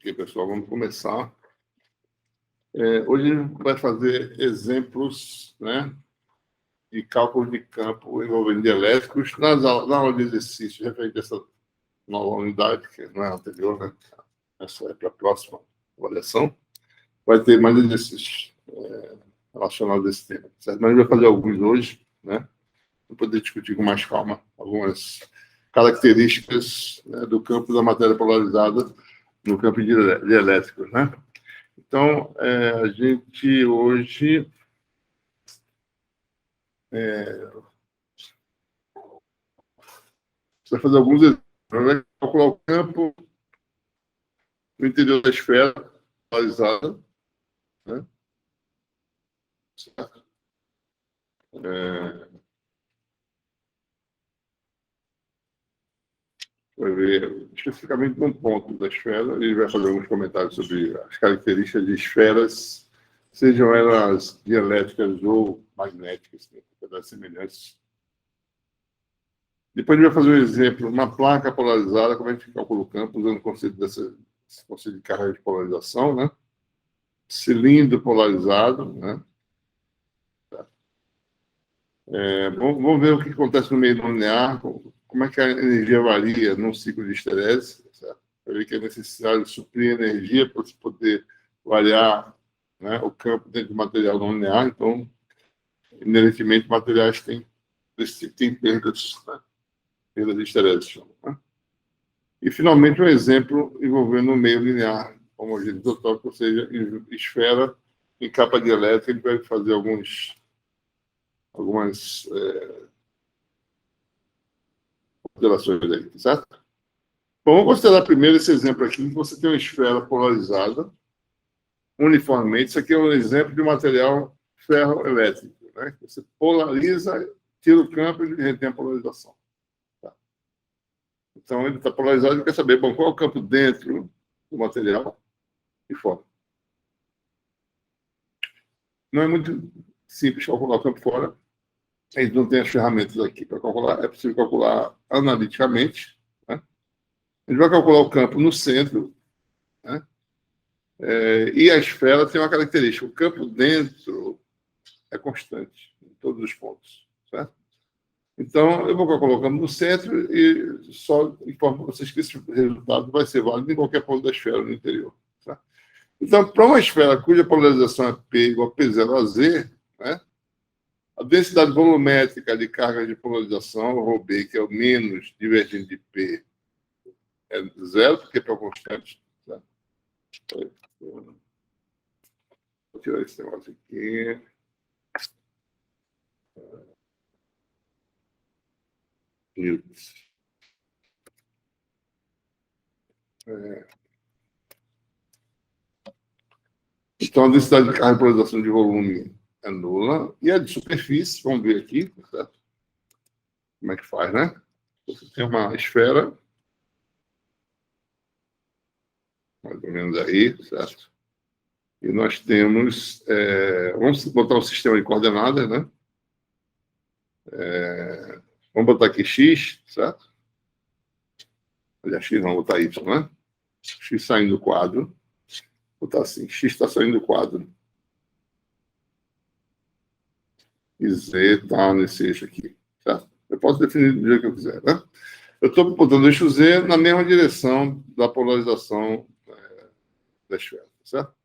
Ok, pessoal, vamos começar. Hoje a gente vai fazer exemplos, né, de cálculo de campo envolvendo dielétricos na aula de exercício referente a essa nova unidade, que não é a anterior, né? Essa é para a próxima avaliação. Vai ter mais exercícios relacionados a esse tema, certo? Mas a gente vai fazer alguns hoje, né, para poder discutir com mais calma algumas características, né, do campo da matéria polarizada no campo de elétricos, né? Então, a gente hoje vai fazer alguns exemplos. Vai calcular o campo no interior da esfera polarizada, né? Certo? Vai ver especificamente um ponto da esfera. Ele vai fazer alguns comentários sobre as características de esferas, sejam elas dielétricas ou magnéticas, né? Pedaços semelhantes. Depois a gente vai fazer um exemplo, uma placa polarizada, como a gente calcula o campo, usando o conceito desse conceito de carga de polarização, né? Cilindro polarizado, né? Vamos ver o que acontece no meio linear, como é que a energia varia num ciclo de esterese, certo? Para ver que é necessário suprir energia para se poder variar, né, o campo dentro do material não linear. Então, inerentemente, materiais desse tipo têm perdas, né? Perdas de esterese, né? E, finalmente, um exemplo envolvendo o meio linear homogêneo isotópico, ou seja, esfera em capa dielétrica. A gente vai fazer algumas considerações aí, certo? Bom, vamos considerar primeiro esse exemplo aqui, que você tem uma esfera polarizada uniformemente. Isso aqui é um exemplo de material ferroelétrico, né? Você polariza, tira o campo e retém a polarização. Tá? Então, ele está polarizado e quer saber, bom, qual é o campo dentro do material e fora. Não é muito simples calcular o campo fora. A gente não tem as ferramentas aqui para calcular. É possível calcular analiticamente, né? A gente vai calcular o campo no centro, né? E a esfera tem uma característica: o campo dentro é constante em todos os pontos, certo? Então, eu vou calcular o campo no centro e só informo para vocês que esse resultado vai ser válido em qualquer ponto da esfera no interior, certo? Então, para uma esfera cuja polarização é P igual a P0 a Z, né, a densidade volumétrica de carga de polarização, ρB, que é o menos divergente de P, é zero, porque é para constante. Tá? Vou tirar esse negócio aqui. Newtons. Então, a densidade de carga de polarização de volume é nula. E a de superfície, vamos ver aqui, certo? Como é que faz, né? Você tem uma esfera, mais ou menos aí, certo? E nós temos, vamos botar um sistema de coordenadas, né? Vamos botar aqui x, certo? Aliás, x não, vou botar y, né? X saindo do quadro. Vou botar assim, x está saindo do quadro. E z está nesse eixo aqui, certo? Eu posso definir do jeito que eu quiser, né? Eu estou botando o eixo z na mesma direção da polarização da esfera, certo?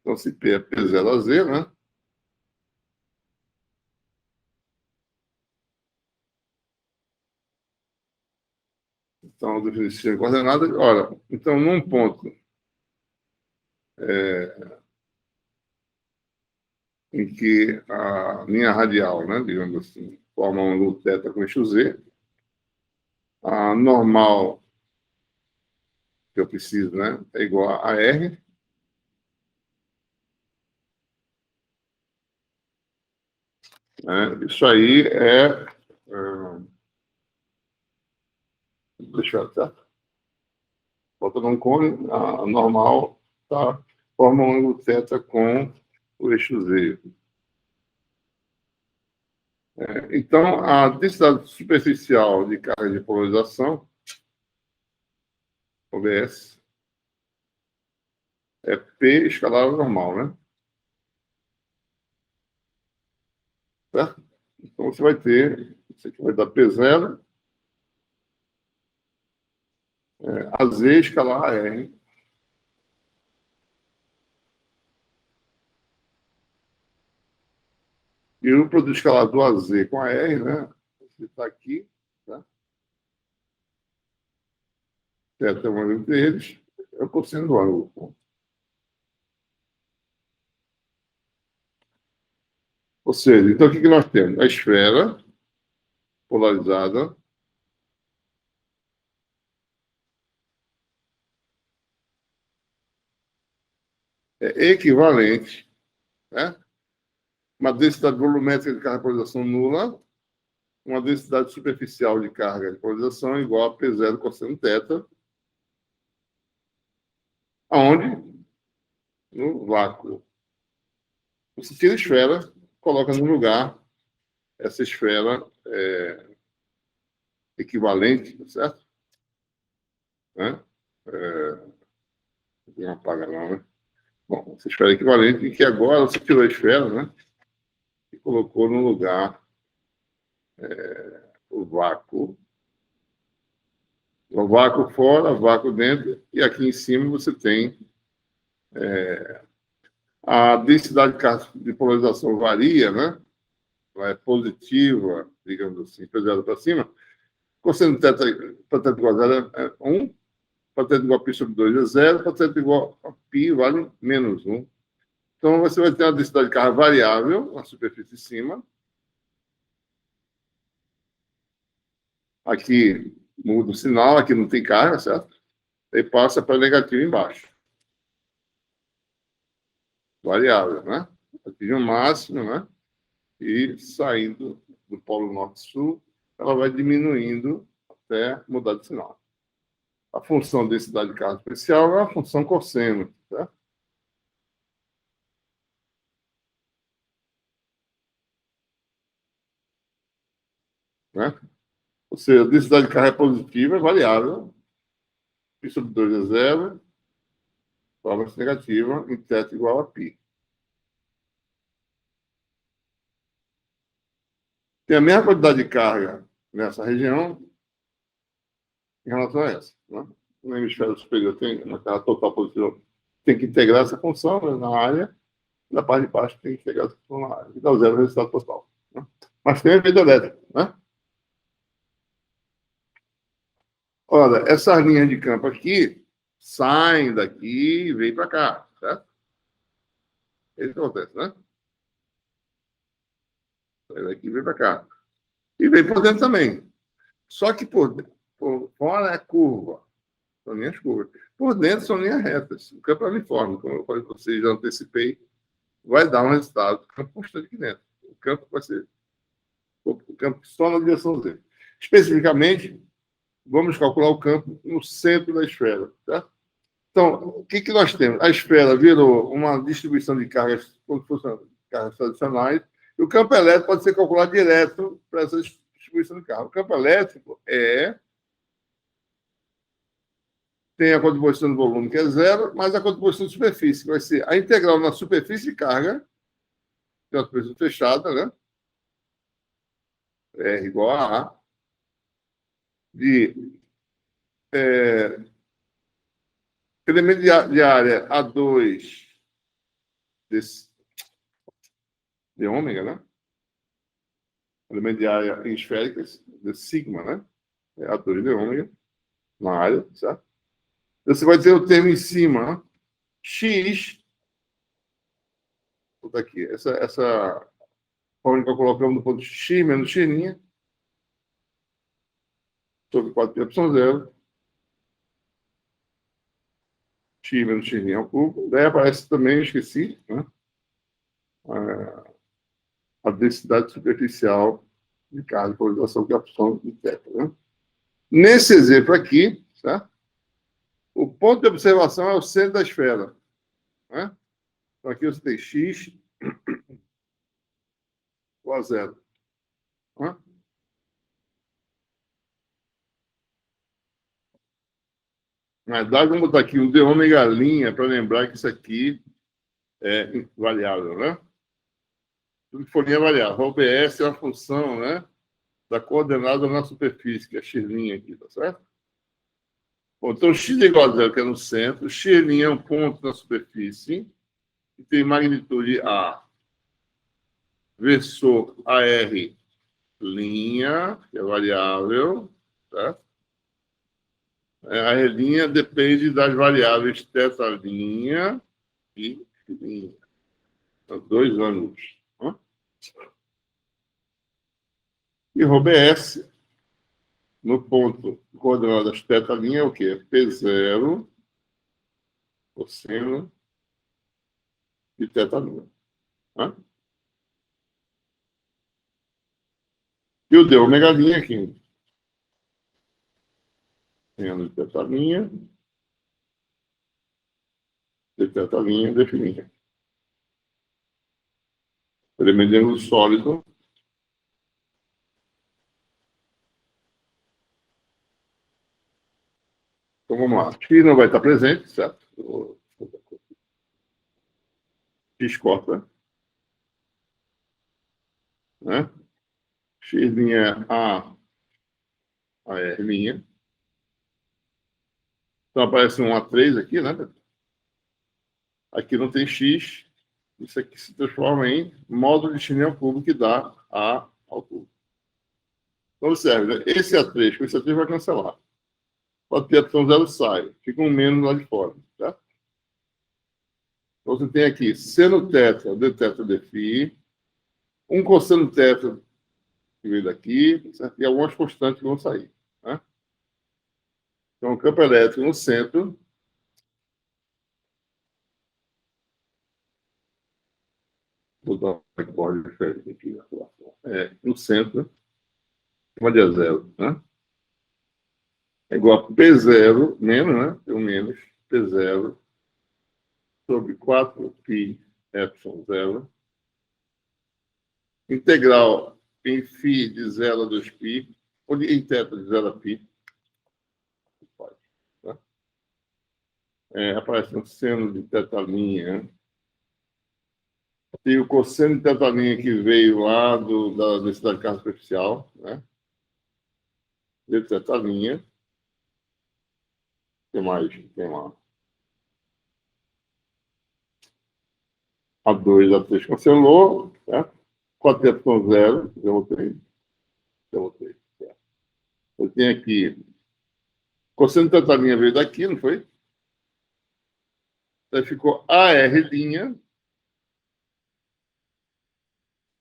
Então, se P é P0 a Z, né? Então, definição de coordenadas. Ora, então, num ponto em que a linha radial, né, digamos assim, forma um ângulo θ com eixo Z, a normal que eu preciso, né, é igual a R. Né? Isso aí deixa eu ver, certo? Bota num cone, a normal tá, forma um ângulo θ com o eixo Z. Então, a densidade superficial de carga de polarização, OBS, é P escalar normal, né? Certo? Então, você vai ter, isso aqui vai dar P0, AZ escalar R. E o produto escalar do AZ com a R, né? Você está aqui, tá? Θ é um ângulo entre eles, é o cosseno do ângulo. Ou seja, então o que nós temos? A esfera polarizada é equivalente, né? Uma densidade volumétrica de carga de polarização nula, uma densidade superficial de carga de polarização igual a P0 cosseno θ, aonde? No vácuo. Você tira a esfera, coloca no lugar essa esfera equivalente, certo? Né? Não apaga não, né? Bom, essa esfera equivalente, que agora você tirou a esfera, né? E colocou no lugar o vácuo. O vácuo fora, o vácuo dentro, e aqui em cima você tem a densidade de polarização varia, né? Ela é positiva, digamos assim, pesada para cima. Cosseno θ para θ igual a 0 é 1, para θ igual a π sobre 2 é 0, para θ igual a π vale menos 1. Então, você vai ter uma densidade de carga variável na superfície de cima. Aqui muda o sinal, aqui não tem carga, certo? Aí passa para negativo embaixo. Variável, né? Atinge o máximo, né? E saindo do polo norte-sul, ela vai diminuindo até mudar de sinal. A função densidade de carga especial é a função cosseno, certo? Né? Ou seja, a densidade de carga é positiva, é variável. Π sobre 2 é zero, forma-se negativa, em θ igual a π. Tem a mesma quantidade de carga nessa região em relação a essa. Né? No hemisfério superior tem uma carga total positiva. Tem que integrar essa função, né, na área. Na parte de baixo tem que integrar essa função na área. E dá o zero resultado total. Né? Mas tem efeito elétrico. Né? Olha, essas linhas de campo aqui saem daqui e vêm para cá. Certo? É isso que acontece, né? Sai daqui e vem para cá. E vem por dentro também. Só que por fora é curva. São linhas curvas. Por dentro são linhas retas. O campo é uniforme, como eu falei para vocês, já antecipei, vai dar um resultado do campo constante aqui dentro. O campo vai ser o campo só na direção Z. Especificamente, vamos calcular o campo no centro da esfera. Certo? Então, o que nós temos? A esfera virou uma distribuição de cargas, como se fossem cargas tradicionais, e o campo elétrico pode ser calculado direto para essa distribuição de cargas. O campo elétrico tem a contribuição do volume, que é zero, mas a contribuição de superfície, que vai ser a integral na superfície de carga, que é uma superfície fechada, né? R igual a A, de elemento de área A2 de ômega, né? Elemento de área em esféricas, de sigma, né? É A2 de ômega, na área, certo? Você vai ter o termo em cima, X, vou botar aqui, essa forma que eu colocamos no ponto X menos X', sobre 4π0, x menos x' ao cubo. Daí aparece também, esqueci, né? A densidade superficial de carga de polarização, que é a função de θ. Né? Nesse exemplo aqui, certo? O ponto de observação é o centro da esfera. Né? Então aqui você tem x igual a zero. Né? Mas dá, vamos botar aqui um de ômega linha para lembrar que isso aqui é variável, né? Tudo que for linha variável. OBS é uma função, né? Da coordenada na superfície, que é x' aqui, tá certo? Bom, então, x é igual a zero, que é no centro. X' é um ponto na superfície que tem magnitude A. Versor AR linha, que é variável, tá? A linha depende das variáveis θ' e linha. São dois ângulos. Né? E ρBS, no ponto coordenadas θ' é o quê? P0 cosseno de θ'. Né? E o D ômega linha aqui. Seno de θ', de θ', definida. Elemento sólido. Então vamos lá. X não vai estar presente, certo? X corta. Né? X' a R'. Então aparece um A3 aqui, né? Aqui não tem X. Isso aqui se transforma em módulo de chinelo cubo que dá A ao cubo. Então observe, né? Esse A3 com esse A3 vai cancelar. Pode ter epsilon zero sai. Fica um menos lá de fora. Tá? Então você tem aqui seno θ, dθ, dφ. Um cosseno θ que veio daqui, certo? E algumas constantes que vão sair. Né? Então, o campo elétrico no centro. Vou dar uma cor diferente aqui. No centro, onde é zero. Né? É igual a P0, menos, né? Tem um menos, P0 sobre 4π epsilon zero. Integral em φ de 0 a 2π, ou em θ de 0 a π. Tá? Aparece um seno de θ'. E o cosseno de θ' que veio lá da densidade de carga superficial, né? De θ'. O que mais? Tem lá. A2, A3 cancelou, né? 4epsilon 0, derrotei. Eu tenho aqui. Cosseno de θ' veio daqui, não foi? Aí ficou AR'.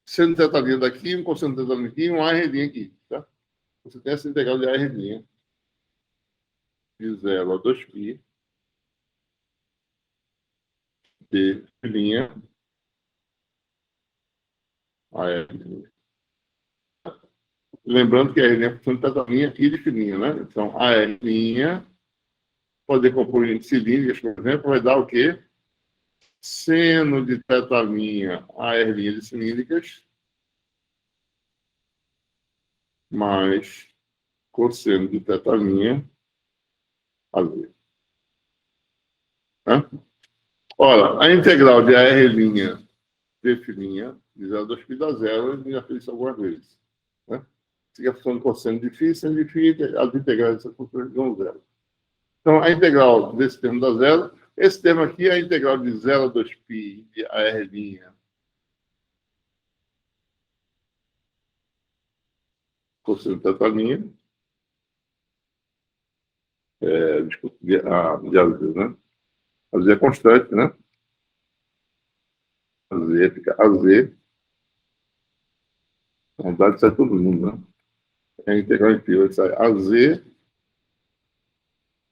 Seno de θ' daqui, um cosseno de θ' aqui e um AR' aqui. Tá? Você tem essa integral de AR' de 0 a 2π de linha AR'. Lembrando que a R' é função de θ' e de fininha, né? Então, a R' pode decompor em cilíndricas, por exemplo, vai dar o quê? Seno de θ' a R' de cilíndricas mais cosseno de θ' a Z. Né? Ora, a integral de AR' de fininha de 0 a 2π dá 0, a gente já fez isso algumas vezes. Né? Se a função de cosseno de φ, seno de φ, as integrais dessa função dão 0. Então, a integral desse termo dá 0. Esse termo aqui é a integral de 0 a 2π de AR' cosseno de θ'. Desculpa, de AZ, né? AZ é constante, né? AZ fica AZ. Na verdade, sai todo mundo, né? É a integral em fio. Sai AZ,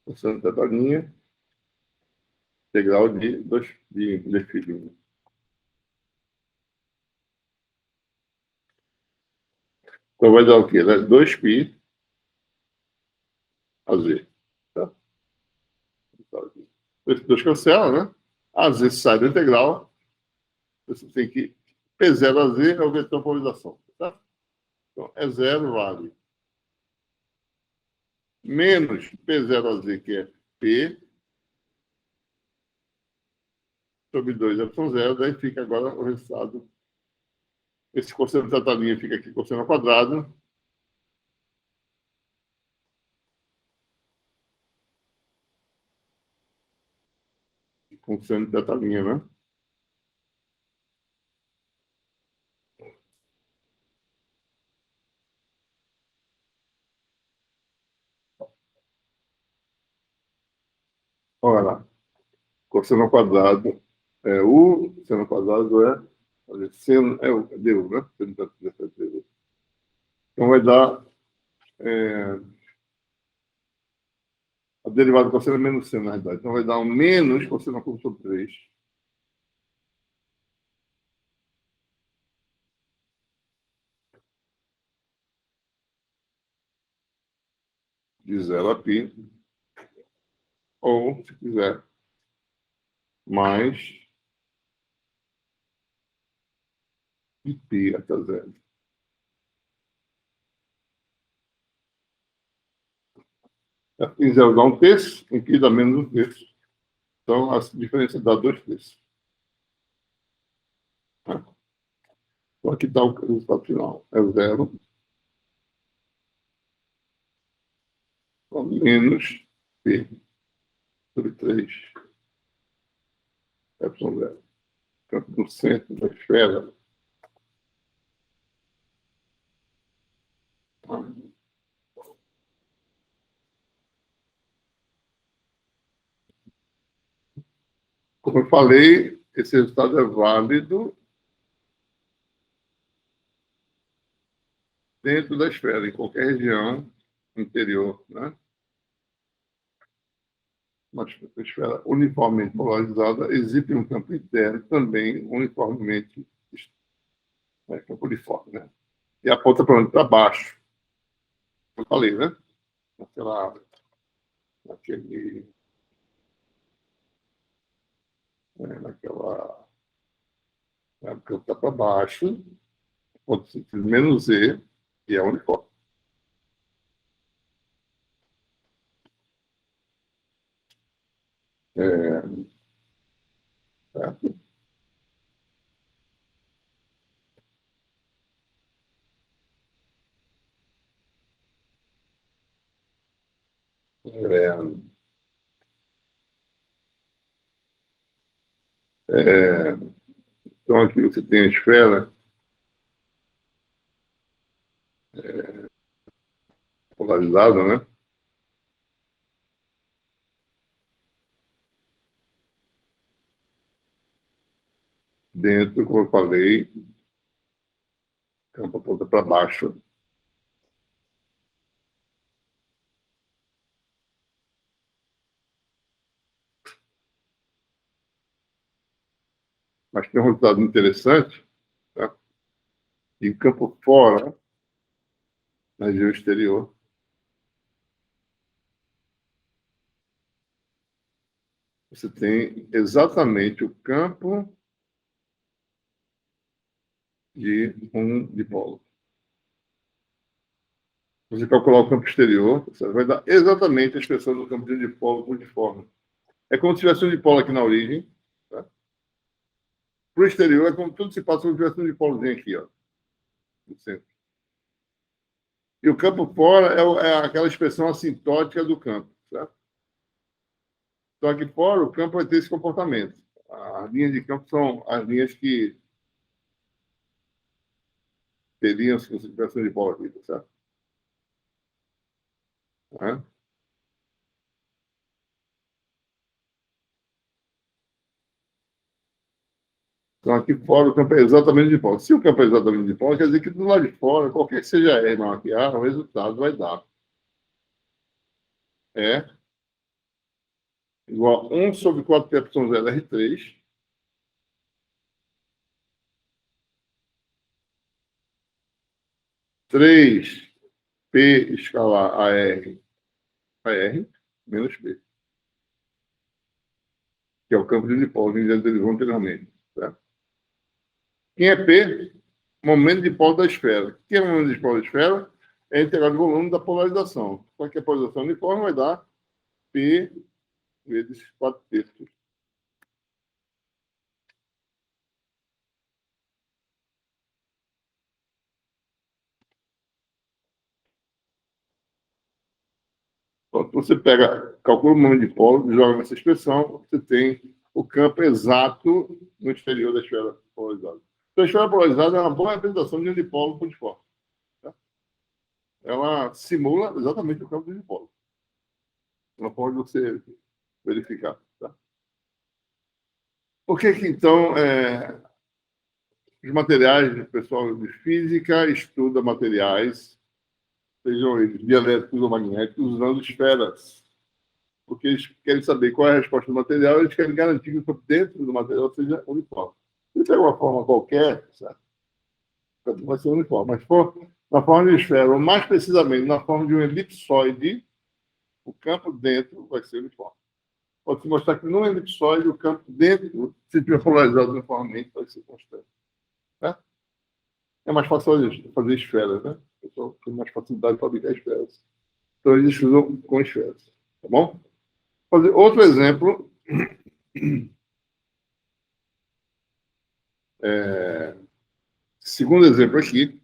cosseno de θ', integral de 2π de φ'. Então, vai dar o quê? 2π AZ. Tá? Esses dois cancelam, né? AZ sai da integral. Você tem que P0AZ é o vetor de polarização. Tá? Então, é 0 vale menos P0AZ, que é P sobre 2ε0, daí fica agora o resultado. Esse cosseno dessa linha fica aqui, cosseno ao quadrado. Cosseno dessa linha, né? Olha lá. Cosseno ao quadrado é U, seno ao quadrado é seno, cadê U, né? Então vai dar a derivada do cosseno é menos seno, na verdade. Então vai dar um menos cosseno ao cubo sobre 3 de 0 a π, ou, se quiser, mais de π até 0. Em 0 dá 1/3, em π dá menos 1/3. Então, a diferença dá 2/3. Então, aqui está o resultado final. É 0. Então, menos π sobre 3. Epsilon 0. Campo no centro da esfera. Como eu falei, esse resultado é válido dentro da esfera, em qualquer região interior, né? Uma esfera uniformemente polarizada exibe um campo interno também uniformemente, campo uniforme, né? E aponta para onde? Para baixo. Eu falei, né? Naquele naquela época está para baixo, ponto sentido menos E, e é uniforme. Certo? Então, aqui você tem a esfera polarizada, né? Dentro, como eu falei, campo aponta para baixo. Mas tem um resultado interessante, tá? E o campo fora, na região exterior, você tem exatamente o campo de um dipolo. Você calcular o campo exterior, você vai dar exatamente a expressão do campo de um dipolo por uniforme. É como se tivesse um dipolo aqui na origem. Tá? Para o exterior, é como tudo se passa como se tivesse um dipolozinho aqui, ó, no centro. E o campo fora é aquela expressão assintótica do campo. Certo? Então, aqui fora, o campo vai ter esse comportamento. As linhas de campo são as linhas que teriam se você tivesse um dipolo aqui, certo? Né? Então, aqui fora, o campo é exatamente de fora. Se o campo é exatamente de fora, quer dizer que do lado de fora, qualquer que seja R não aqui A, o resultado vai dar. É igual a 1 sobre 4π0 R3. Três P escalar a R, menos P. Que é o campo de dipolo que a gente derivou anteriormente. Certo? Quem é P? Momento de dipolo da esfera. Quem é o momento de dipolo da esfera? É a integral de volume da polarização. Só que a polarização uniforme vai dar P vezes 4/3. Quando você calcula o número de polos, joga nessa expressão, você tem o campo exato no exterior da esfera polarizada. Então, a esfera polarizada é uma boa representação de um dipolo por default. Tá? Ela simula exatamente o campo do dipolo. Ela pode você verificar. Tá? Por que, então, os materiais, o pessoal de física estuda materiais, sejam eles dielétricos ou magnéticos, usando esferas? Porque eles querem saber qual é a resposta do material, eles querem garantir que o dentro do material seja uniforme. Se pega uma forma qualquer, certo? Vai ser uniforme. Mas se for na forma de esfera, ou mais precisamente na forma de um elipsoide, o campo dentro vai ser uniforme. Pode se mostrar que no elipsoide, o campo dentro, se estiver polarizado uniformemente, vai ser constante. Tá? É mais fácil fazer esferas, né? O pessoal tem mais facilidade de fabricar esferas. Então, eles usam com esferas. Tá bom? Fazer outro exemplo. Segundo exemplo aqui.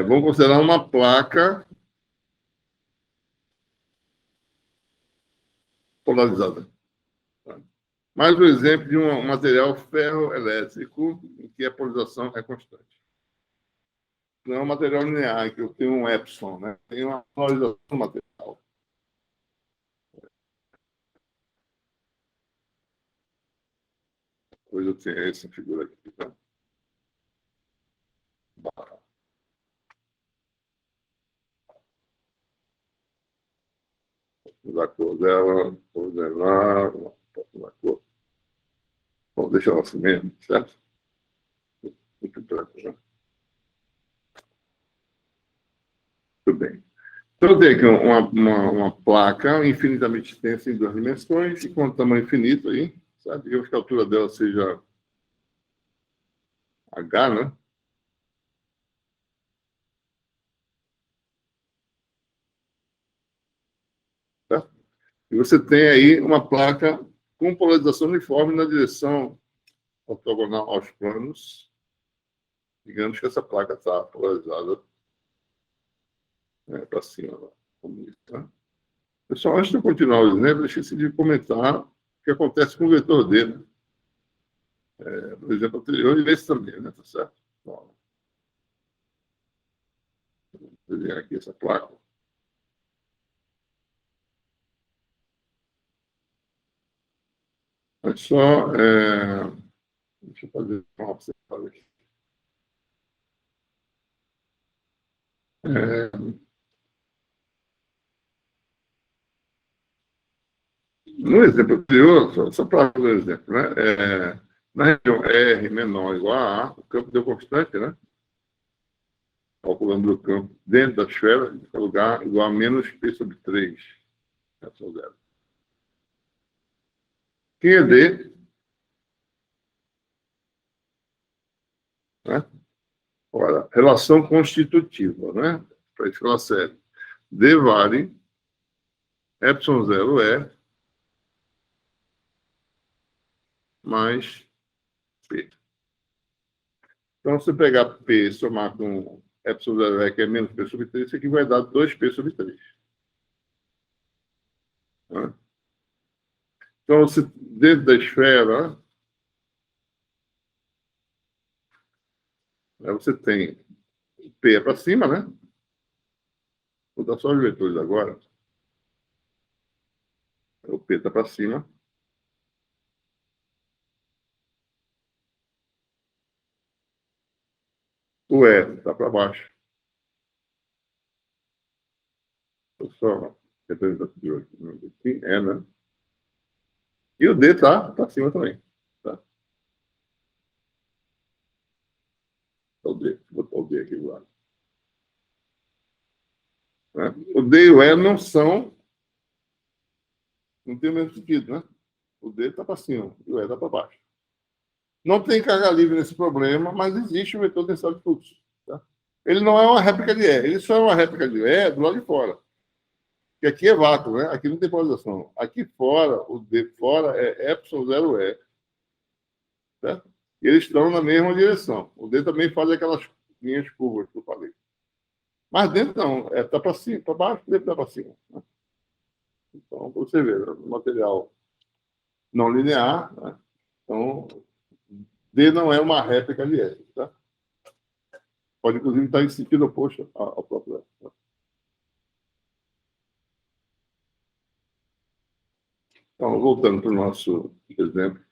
Vamos considerar uma placa polarizada. Mais um exemplo de um material ferroelétrico em que a polarização é constante. Não é um material linear, que eu tenho um epsilon, né? Tem uma polarização do material. Depois eu tenho essa figura aqui. Tá? Vou a cor dela, vou lá, a cor. Bom, deixa ela assim mesmo, certo? Muito branco, né? Tudo bem. Então, eu tenho aqui uma placa infinitamente extensa em 2 dimensões e com tamanho infinito aí, sabe? Digamos que a altura dela seja H, né? Tá? E você tem aí uma placa com polarização uniforme na direção ortogonal aos planos. Digamos que essa placa está polarizada, né, para cima. Tá? Pessoal, antes de eu continuar o exemplo, eu esqueci de comentar o que acontece com o vetor D. Né? No exemplo anterior, e nesse também, né? Tá certo? Bom, vou desenhar aqui essa placa. Mas só. Deixa eu fazer uma observação aqui. No exemplo anterior, só para fazer um exemplo, né? Na região R menor ou igual a A, o campo deu constante, né? Calculando o campo dentro da esfera, em cada lugar, igual a menos P/3. Essa é zero. Quem é D? Né? Agora, relação constitutiva, né? Para escola séria. D vale epsilon 0 é mais P. Então, se pegar P e somar com epsilon 0 é, que é menos P/3, isso aqui vai dar 2P/3. Né? Então, dentro da esfera, você tem P é para cima, né? Vou dar só os vetores agora. O P está para cima. O E está para baixo. Vou só representativo aqui. É, né? E o D está para cima também. Tá? O D. Vou botar o D aqui do lado. Né? O D e o E não são. Não tem o mesmo sentido, né? O D está para cima e o E está para baixo. Não tem carga livre nesse problema, mas existe o vetor densidade de fluxo. Tá? Ele não é uma réplica de E, ele só é uma réplica de E do lado de fora. que aqui é vácuo, né? Aqui não tem polarização. Aqui fora, o de fora é ε0E, certo? E eles estão na mesma direção. O D também faz aquelas linhas curvas que eu falei. Mas dentro não, está para cima, para baixo, dentro está para cima. Né? Então, você vê, o material não linear, né? Então, D não é uma réplica de S, tá? Pode, inclusive, estar em sentido oposto ao próprio S. Tá? Então, voltando para o nosso exemplo.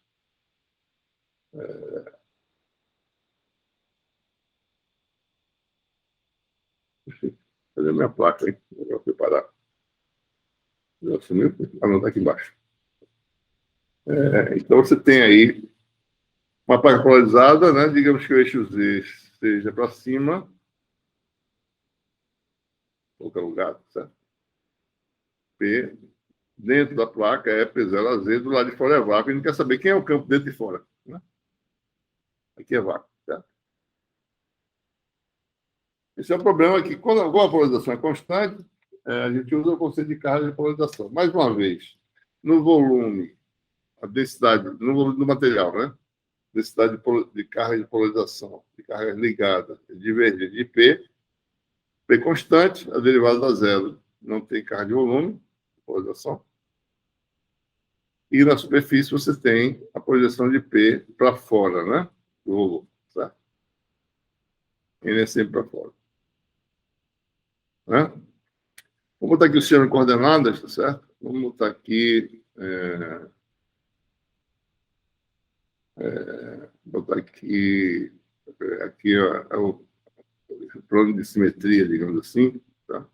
Cadê a minha placa, hein? Vou preparar. Já sumiu? Ah, não, está aqui embaixo. Então, você tem aí uma placa polarizada, né? Digamos que o eixo Z seja para cima, qualquer lugar, certo? P, dentro da placa é P0AZ, do lado de fora é vácuo. A gente quer saber quem é o campo dentro e fora. Né? Aqui é vácuo, certo? Esse é o problema que, quando a polarização é constante, a gente usa o conceito de carga de polarização. Mais uma vez, no volume, a densidade, no volume do material, né? Densidade de carga de polarização, de carga ligada, divergente de P constante, a derivada da zero. Não tem carga de volume, polarização. E na superfície você tem a projeção de P para fora, né? Do volume, certo? Ele é sempre para fora. Né? Vou botar aqui o sistema de coordenadas, tá certo? Vamos botar aqui. Botar aqui. Aqui ó, é o plano de simetria, digamos assim. Tá?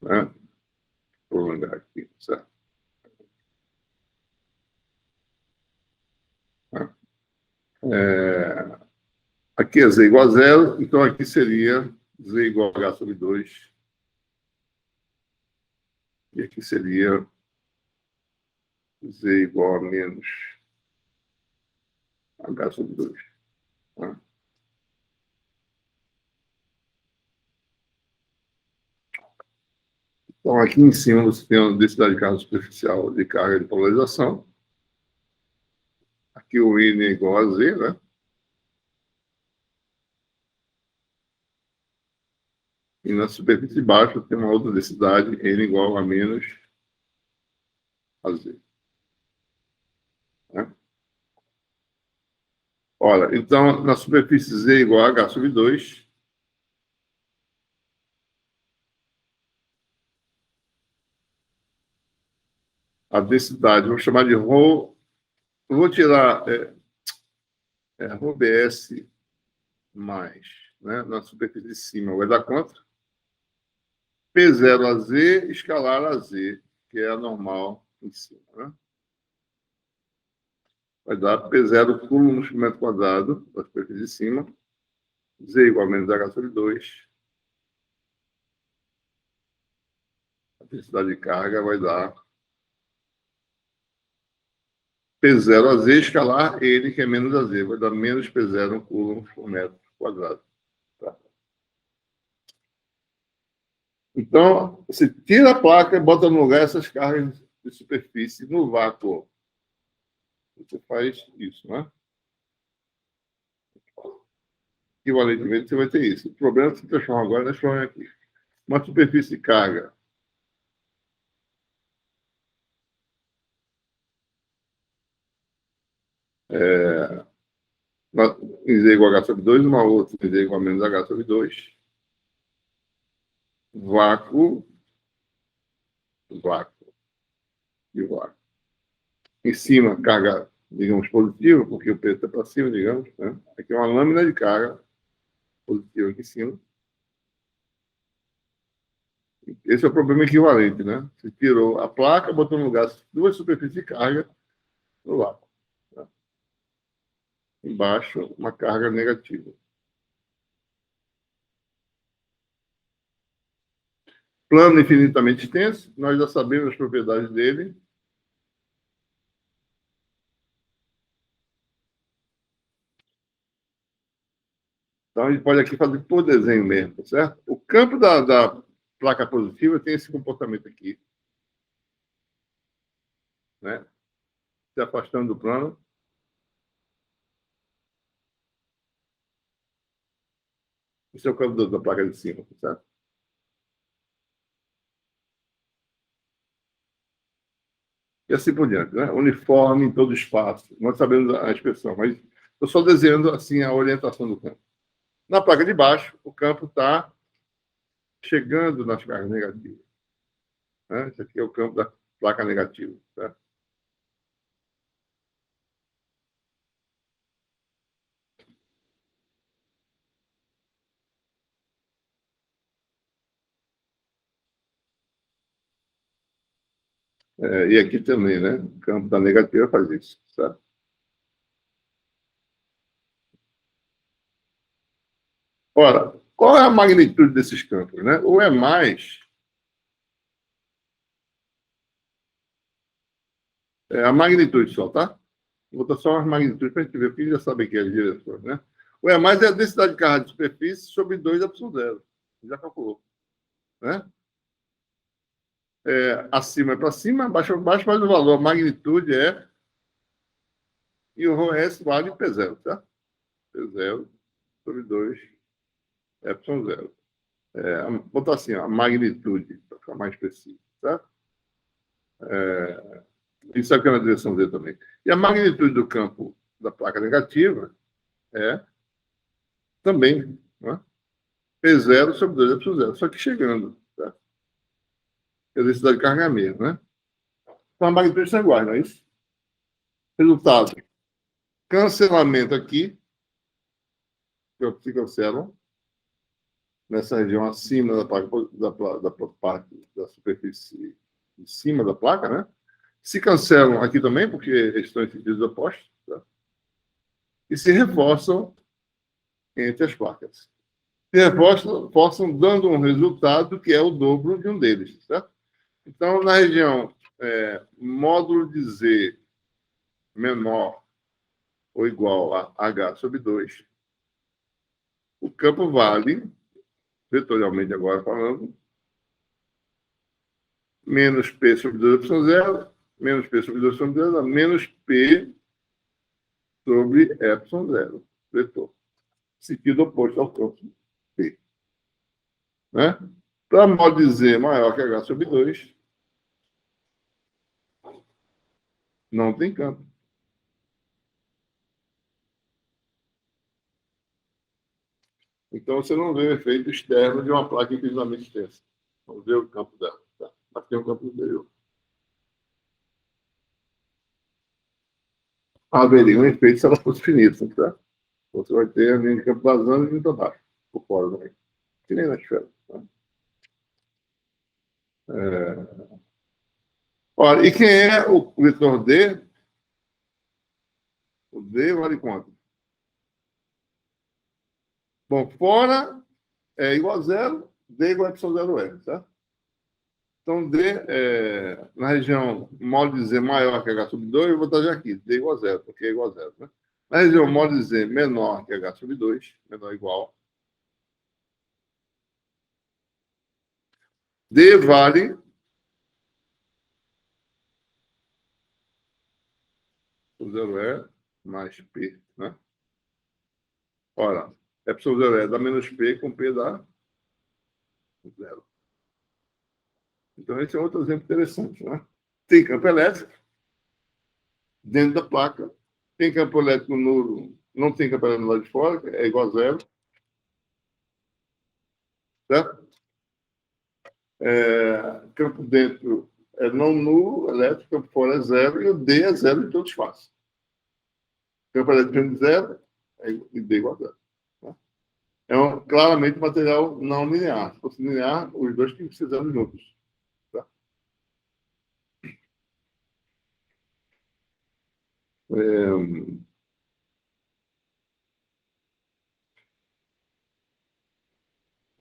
Né? Vou prolongar aqui, certo? Tá? Aqui é Z igual a zero, então aqui seria Z igual a H sobre 2. E aqui seria Z igual a menos H sobre 2. Tá? Então, aqui em cima você tem a densidade de carga superficial de carga de polarização. Aqui o N é igual a Z, né? E na superfície de baixo tem uma outra densidade, N igual a menos a Z. Né? Olha, então, na superfície Z igual a H sobre 2, a densidade, vou chamar de ρ, vou tirar ρBS mais, né? Na superfície de cima, vai dar quanto? P0 Z escalar a Z, que é a normal em cima, né? Vai dar P0 cúmulos por metro quadrado, da superfície de cima, Z igual a menos H sobre 2. A densidade de carga vai dar P0 a Z escalar N, que é menos a Z, vai dar menos P0 coulombs por metro quadrado. Tá? Então, você tira a placa e bota no lugar essas cargas de superfície no vácuo. Você faz isso, né? Equivalentemente, você vai ter isso. O problema é que você transforma agora nesse problema aqui. Uma superfície de carga em Z igual a H sobre 2, uma outra em Z igual a menos H sobre 2. Vácuo, vácuo e vácuo. Em cima, carga, digamos, positiva, porque o peso está para cima, digamos. Né? Aqui é uma lâmina de carga positiva aqui em cima. Esse é o problema equivalente, né? Você tirou a placa, botou no lugar duas superfícies de carga no vácuo. Tá? Embaixo, uma carga negativa. Plano infinitamente extenso, nós já sabemos as propriedades dele. Então, a gente pode aqui fazer por desenho mesmo, tá certo? O campo placa positiva tem esse comportamento aqui, né? Se afastando do plano. Esse é o campo da placa de cima, certo? E assim por diante, né? Uniforme em todo espaço. Nós sabemos a expressão, mas estou só desenhando assim a orientação do campo. Na placa de baixo, o campo está chegando nas cargas negativas. Né? Esse aqui é o campo da placa negativa. Certo? E aqui também, né? O campo da negativa faz isso. Certo? Ora, qual é a magnitude desses campos? Né? Ou é mais a magnitude só, tá? Vou botar só as magnitudes para a gente ver, porque já sabe que é as direções, né? O E mais é a densidade de carga de superfície sobre 2 epsilon zero. Já calculou, né? Acima é para cima, abaixo é para baixo, mas o valor, a magnitude é... E o ρS vale P0, tá? P0 sobre 2 epsilon zero. Vou botar assim, ó, a magnitude, para ficar mais específico, tá? Isso aqui é na direção Z também. E a magnitude do campo da placa negativa é também, né? P0 sobre 2 epsilon zero, só que chegando, tá? A densidade de carga é a mesma, né? Então, a magnitude são iguais, não é isso? Resultado, cancelamento aqui, que se cancelam, nessa região acima da placa, da parte da superfície de cima da placa, né? Se cancelam aqui também, porque estão em sentidos opostos, tá? E se reforçam entre as placas. Se reforçam dando um resultado que é o dobro de um deles, certo? Então, na região módulo de Z menor ou igual a H sobre 2, o campo vale, vetorialmente agora falando, menos P sobre 2 epsilon zero, menos P sobre 2 epsilon zero, menos P sobre epsilon zero, vetor. Sentido oposto ao campo P. Né? Para modo de Z maior que H sobre 2, não tem campo. Então, você não vê o efeito externo de uma placa infinitamente extensa. Vamos ver o campo dela. Tá? Aqui é o campo interior. Haveria um efeito se ela fosse finita, tá? Você vai ter a linha de campo vazando e vindo abaixo, por fora também. Que nem na esfera. Tá? Olha, e quem é o vetor D? O D vale quanto? Bom, fora é igual a zero, D igual a epsilon zero R, tá? Então, D, na região módulo de Z maior que H sobre 2, eu vou botar já aqui, D igual a zero, porque é igual a zero, né? Na região módulo de Z menor que H sobre 2, menor ou igual, D vale o zero E mais P, né? Ora, epsilon zero E dá menos P com P dá zero. Então, esse é outro exemplo interessante, né? Tem campo elétrico dentro da placa, tem campo elétrico nulo, não tem campo elétrico lá de fora, é igual a zero, certo? Campo dentro é não nulo, elétrico, campo fora é zero, e o D é zero em todo espaço. Campo elétrico de zero, e D igual a zero. Tá? Claramente material não linear. Se fosse linear, os dois têm que ser zero juntos. Tá?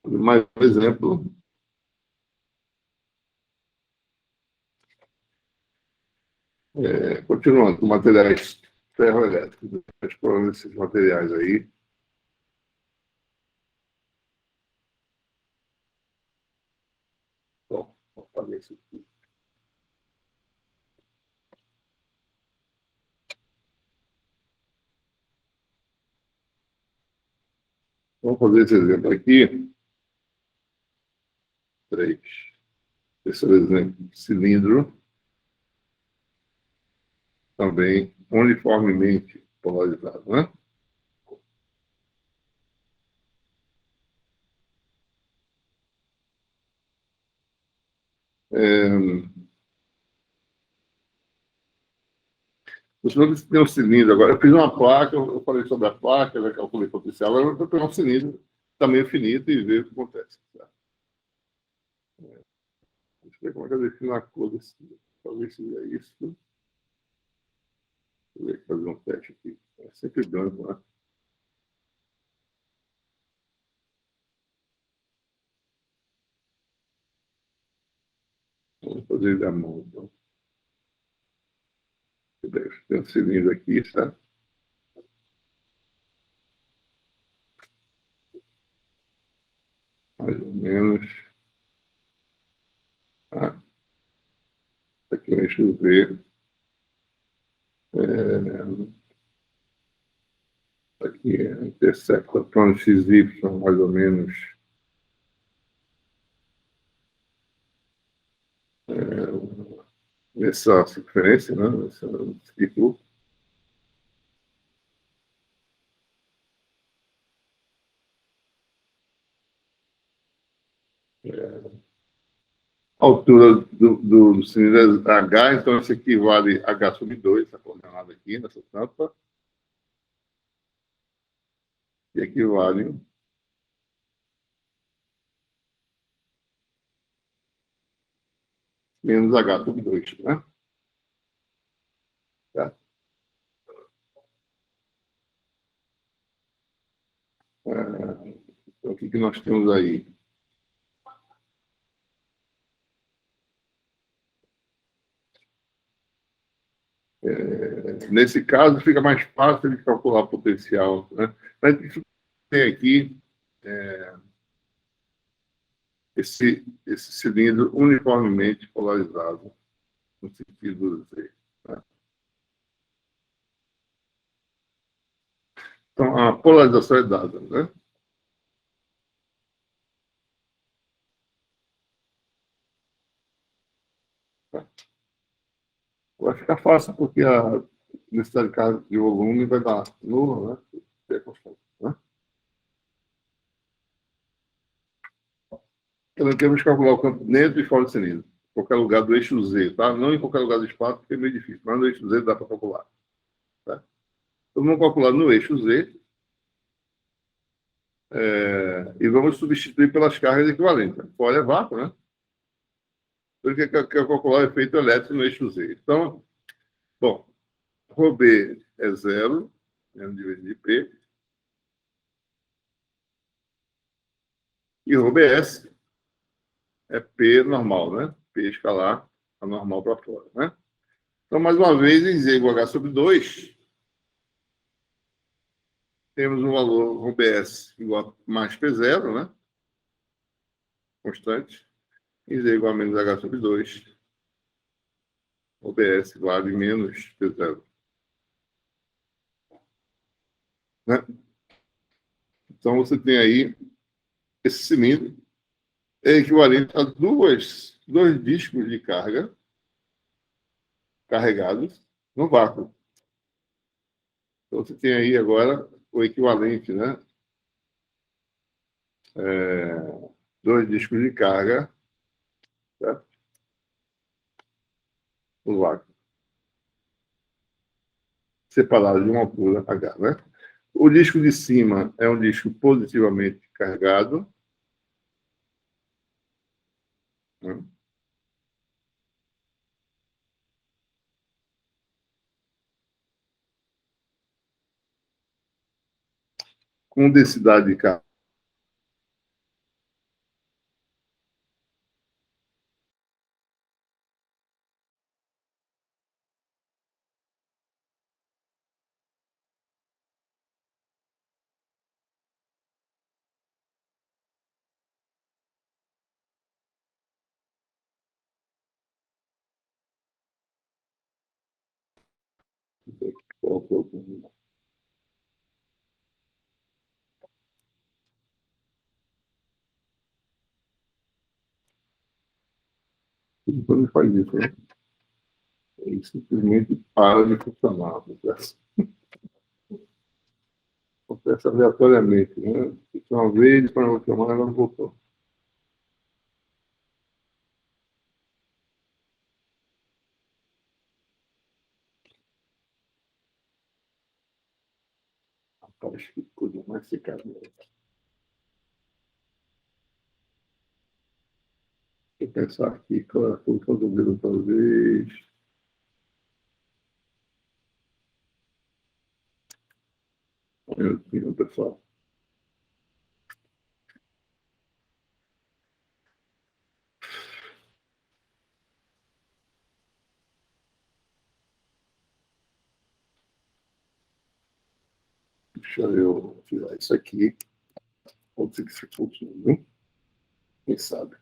Mais um exemplo. Continuando com materiais ferroelétricos, explorando esses materiais aí. Vou fazer isso aqui. Vamos fazer esse exemplo aqui. 3. Esse é o exemplo. Cilindro também uniformemente polarizado, né? É, os senhores têm um cilindro agora. Eu fiz uma placa, eu falei sobre a placa, já calculei o potencial. Agora eu vou pegar um cilindro tamanho finito e ver o que acontece. Tá? Deixa eu ver como é que eu defino a cor desse. Talvez seja isso. Deixa eu ver, fazer um teste aqui. É sempre branco, né? Vamos fazer ele à mão. Então. Tem um cilindro aqui, certo? Mais ou menos. Ah, aqui deixa eu ver. É, aqui intersecta plano XY, mais ou menos. Nessa circunferência, né? Nessa círculo. A altura do cilindro é H, então isso equivale a H sobre 2, essa coordenada aqui nessa tampa, e equivale menos H sobre 2, né? Tá? Então, o que nós temos aí? Nesse caso, fica mais fácil de calcular o potencial, né? Mas a gente tem aqui esse cilindro uniformemente polarizado, no sentido Z. Né? Então, a polarização é dada, né? Vai ficar fácil, porque a necessidade de volume vai dar nula, né? É constante, né? Então, temos que calcular o campo dentro e fora do cilindro. Em qualquer lugar do eixo Z, tá? Não em qualquer lugar do espaço, porque é meio difícil, mas no eixo Z dá para calcular. Tá? Então, vamos calcular no eixo Z e vamos substituir pelas cargas equivalentes. Fora é vácuo, né? Então, ele quer calcular o efeito elétrico no eixo Z. Então, bom, ρB é zero, M dividido de P, e ρBS é P normal, né? P escalar, a normal para fora, né? Então, mais uma vez, em Z igual a H sobre 2, temos um valor ρBS igual a mais P0, né? Constante. Em Z igual a menos H sobre 2, ρBS igual a menos P0. Né? Então, você tem aí esse cilindro é equivalente a dois discos de carga carregados no vácuo. Então, você tem aí agora o equivalente, né? Dois discos de carga, certo? No vácuo, separados de uma altura H, né? O disco de cima é um disco positivamente carregado, né? Com densidade de carga Quando faz isso, né? Ele simplesmente para de funcionar. Acontece aleatoriamente, né? Uma vez, para outra semana, ela não voltou. Rapaz, que coisa mais secada. Deixa eu pensar aqui, qual é a solução do dedo, talvez. Um minutinho, pessoal. Deixa eu tirar isso aqui. Pode ser que isso funcione. Quem sabe?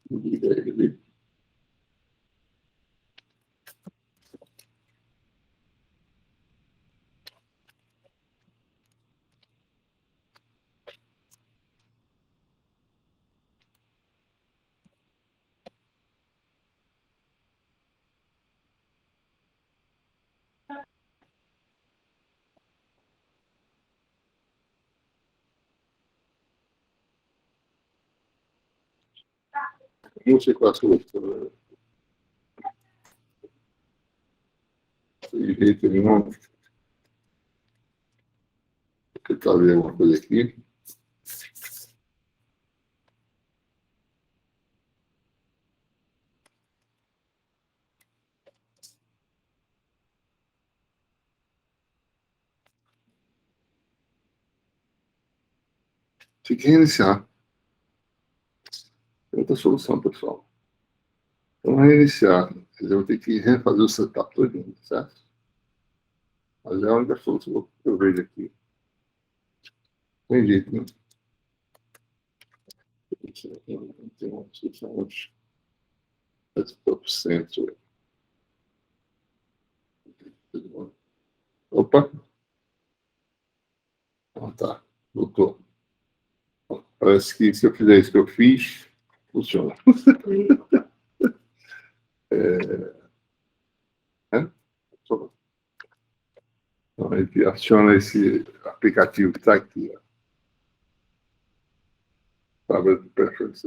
Liga ele. Não sei qual é a solução. De jeito nenhum. Vou tentar ver alguma coisa aqui. Tem que reiniciar. Tem outra solução, pessoal. Então, reiniciar. Eu vou ter que refazer o setup todo, certo? Mas é a única solução que eu vejo aqui. Tem jeito, né? Tem uma solução de 10%. Opa! Ah, tá. Voltou. Parece que se eu fizer isso que eu fiz, funciona. Né? Então, a gente aciona esse aplicativo que está aqui. Ó.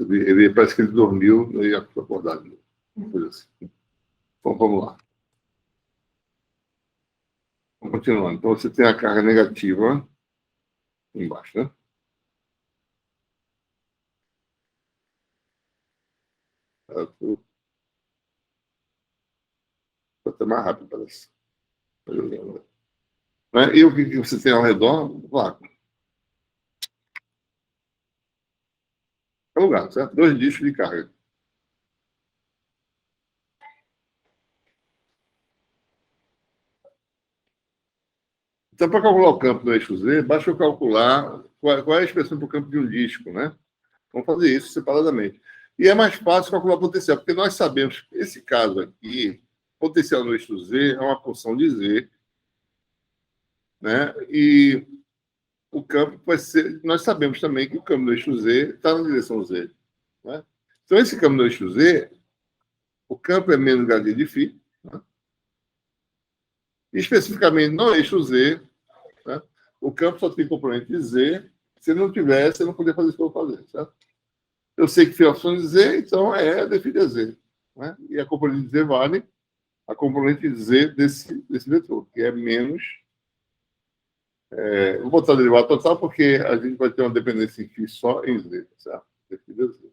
Ele parece que ele dormiu e ia acordar de novo. Coisa assim. Então, vamos lá. Vamos continuando. Então, você tem a carga negativa embaixo, né? Foi até mais rápido, parece. Né? E o que você tem ao redor? Vácuo. É lugar, certo? Dois discos de carga. Então, para calcular o campo do eixo Z, basta eu calcular qual é a expressão para o campo de um disco, né? Vamos fazer isso separadamente. E é mais fácil calcular o potencial, porque nós sabemos que esse caso aqui, potencial no eixo Z é uma função de Z, né? E o campo vai ser. Nós sabemos também que o campo do eixo Z está na direção Z, né? Então, esse campo do eixo Z, o campo é menos gradiente de φ, né? E especificamente no eixo Z, né? O campo só tem componente de Z. Se ele não tivesse, eu não poderia fazer isso que eu vou fazer, certo? Eu sei que foi a função de Z, então define Z. Né? E a componente de Z vale a componente Z desse vetor, que é menos. Vou botar a derivada total porque a gente vai ter uma dependência em φ só em Z, certo? Define Z.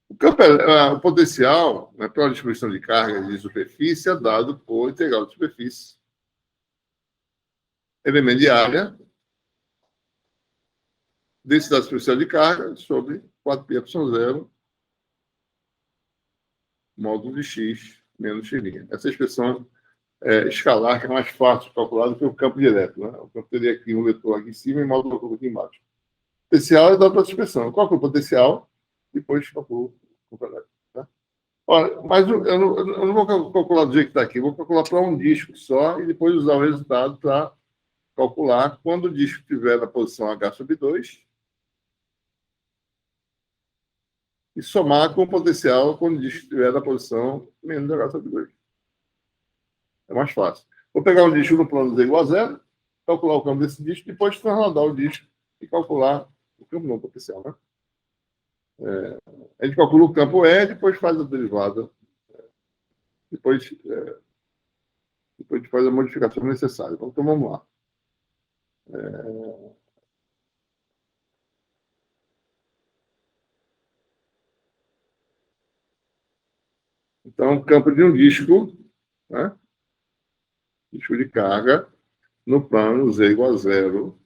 O campo o potencial, né, pela distribuição de cargas de superfície, é dado por integral de superfície, elemento de área, densidade superficial de carga sobre 4πε0 módulo de x menos x'. Essa expressão escalar que é mais fácil de calcular do que o campo direto. Né? O campo teria aqui um vetor aqui em cima e módulo outro aqui embaixo. O potencial é dado pela expressão. Qual que é o potencial? Depois calculo o quadrado. Tá? Olha, mas eu não vou calcular do jeito que está aqui, vou calcular para um disco só e depois usar o resultado para calcular quando o disco estiver na posição H sobre 2 e somar com o potencial quando o disco estiver na posição menos H sobre 2. É mais fácil. Vou pegar um disco no plano Z igual a zero, calcular o campo desse disco, depois transladar o disco e calcular o campo não potencial. Né? A gente calcula o campo E, depois faz a derivada, depois a gente faz a modificação necessária. Então vamos lá. Então, campo de um disco, né? Disco de carga, no plano Z igual a zero.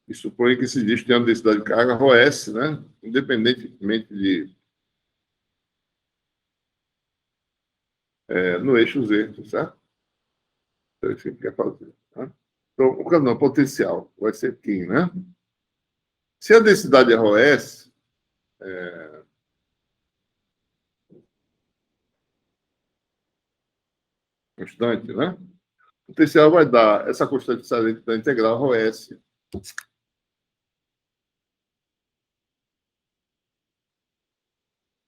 E supõe que esse disco tem uma densidade de carga ρS, né? Independentemente de no eixo Z, certo? Então, isso que a gente quer fazer. Tá? Então, o canal potencial vai ser Q, né? Se a densidade é ρS, constante, né? O potencial vai dar essa constante saliente da integral ρS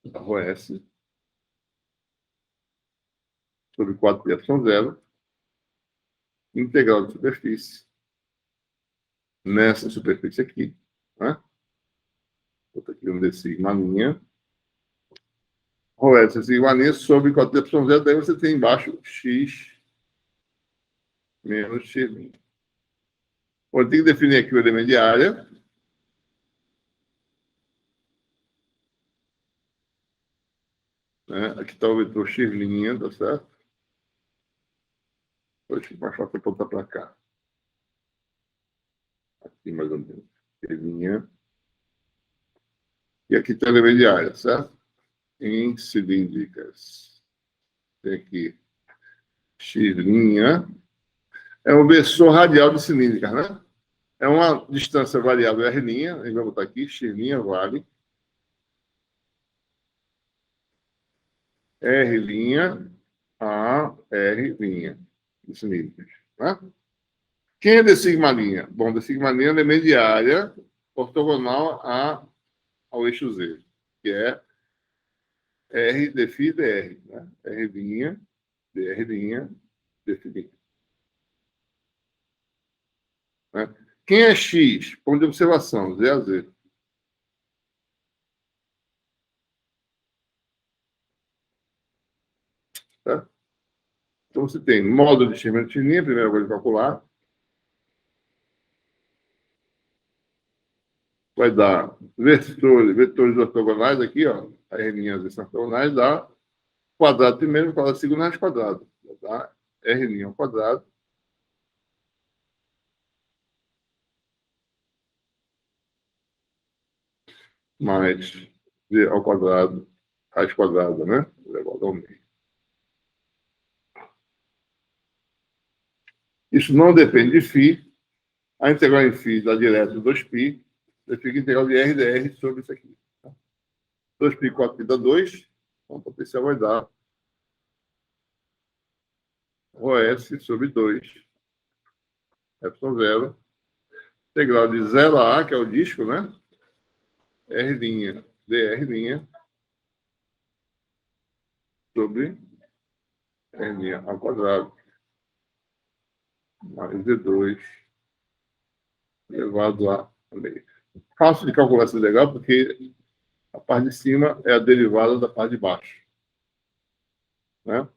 ρS sobre 4π0, integral de superfície nessa superfície aqui, né? Vou aqui um de sigma linha. ρS sigma linha sobre 4π0, daí você tem embaixo x menos x'. Bom, tem que definir aqui o elemento de área. Né? Aqui está o vetor x', tá certo? Depois mais fácil apontar para cá. Aqui mais ou menos. X'. E aqui está o elemento de área, certo? Em cilíndricas. Tem aqui x'. É um versor radial de cilíndricas, né? É uma distância variável R', a gente vai botar aqui, x' vale R' a R' de cilíndricas. Né? Quem é de sigma linha? Bom, de sigma linha é elemento de área ortogonal ao eixo Z, que é R de φ dr, né? R' dr' de φ. Né? Quem é X? Ponto de observação, Z a Z. Tá? Então, você tem módulo de x menos x', primeira coisa de calcular. Vai dar vetores ortogonais aqui, ó. As R' ortogonais dá quadrado primeiro, quadrado segundo, raiz quadrado. Vai dar R' ao quadrado. Mais V ao quadrado, raiz quadrada, né? Elevado ao meio. Isso não depende de φ. A integral em φ dá direto 2π. Você fica integral de R dr sobre isso aqui. 2π, 4π dá 2. Então, o potencial vai dar ρS sobre 2. ε0. Integral de 0 a A, que é o disco, né? R' dr' sobre R' ao quadrado mais D2 elevado a meio. Fácil de calcular esse legal, porque a parte de cima é a derivada da parte de baixo. Né?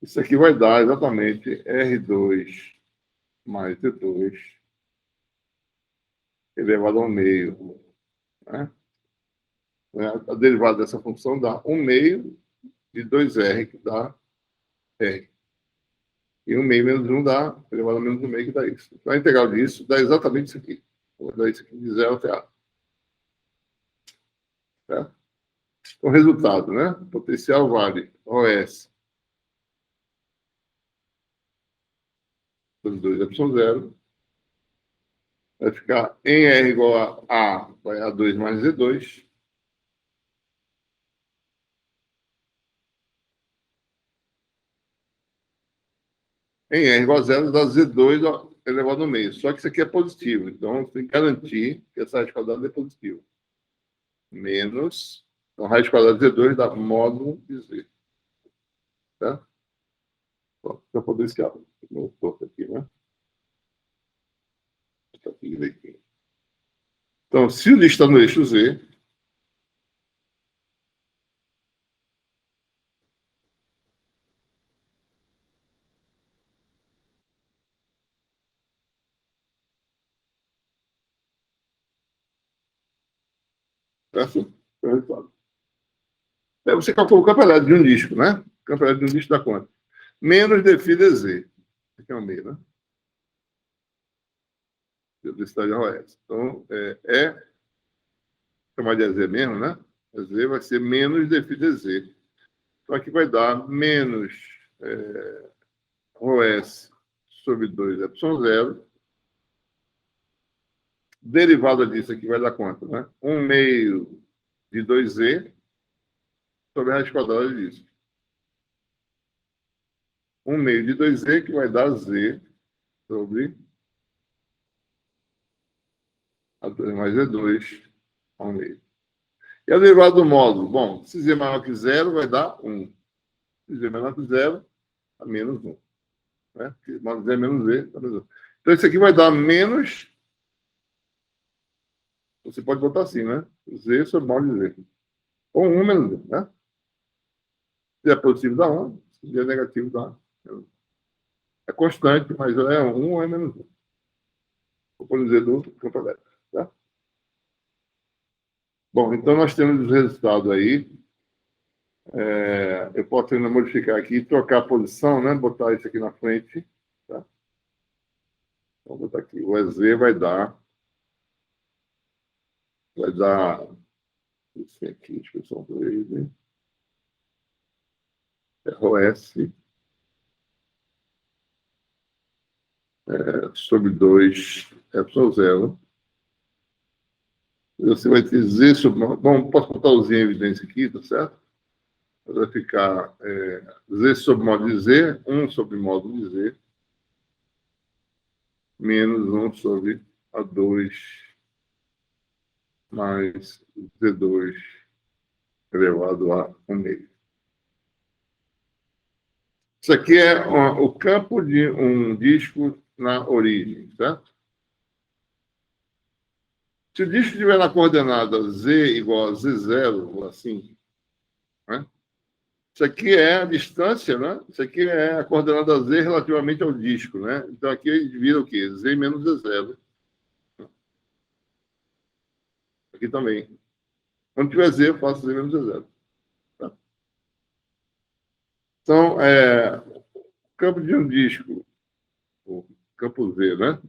Isso aqui vai dar exatamente R2 mais D2 elevado ao meio. Né? A derivada dessa função dá 1 meio de 2R, que dá R. E 1 meio menos 1 dá elevado a menos 1 meio, que dá isso. Então, a integral disso dá exatamente isso aqui. Vou dar isso aqui de 0 até A. Tá? Então, resultado, né? Potencial vale OS sobre 2 é 0. Vai ficar em R igual a vai A2 mais Z2. Em R igual a zero, dá Z2 elevado ao meio. Só que isso aqui é positivo. Então, você tem que garantir que essa raiz quadrada é positiva. Menos. Então, raiz quadrada de Z2 dá módulo de Z. Tá? Para poder escrever. Vou torto aqui, né? Está aqui direitinho. Então, se o disco está no eixo Z, certo? É o resultado. Aí você calcula o campo elétrico de um disco, né? O campo elétrico de um disco dá quanto? Menos dφ dz. Aqui é o meio, né? Velocidade de OS. Então, chamar de EZ mesmo, né? EZ vai ser menos dφ dz. Então, aqui vai dar menos OS sobre 2 ε0. Derivada disso aqui vai dar quanto, né? 1 meio de 2z sobre a raiz quadrada disso. 1 meio de 2z que vai dar z sobre A2 mais E2 ao meio. E a derivada do módulo? Bom, se z é maior que zero, vai dar 1. Se z é menor que zero, dá menos 1. Né? Porque módulo z é menos z, dá menos 1. Então, isso aqui vai dar menos... Você pode botar assim, né? Z sobre módulo de z. Ou 1 menos z, né? Se é positivo, dá 1. Se é negativo, dá 1. É constante, mas é 1 ou é menos 1. Vou pôr z do campo elétrico. Tá? Bom, então nós temos os resultados aí. Eu posso ainda modificar aqui e trocar a posição, né? Botar isso aqui na frente. Tá? Vou botar aqui. O EZ vai dar isso aqui, expressão por ele. ROS sobre 2 ε0. Você vai ter Z sobre... Bom, posso botar o Z em evidência aqui, tá certo? Vai ficar Z sobre módulo de Z, 1 sobre módulo de Z, menos 1 sobre A2 mais Z2 elevado a 1 meio. Isso aqui é o campo de um disco na origem, certo? Se o disco estiver na coordenada Z igual a Z0, assim, né? Isso aqui é a distância, né? Isso aqui é a coordenada Z relativamente ao disco, né? Então aqui vira o quê? Z menos Z0. Aqui também. Quando tiver Z, eu faço Z menos Z0. Tá? Então, o campo de um disco, o campo Z, né?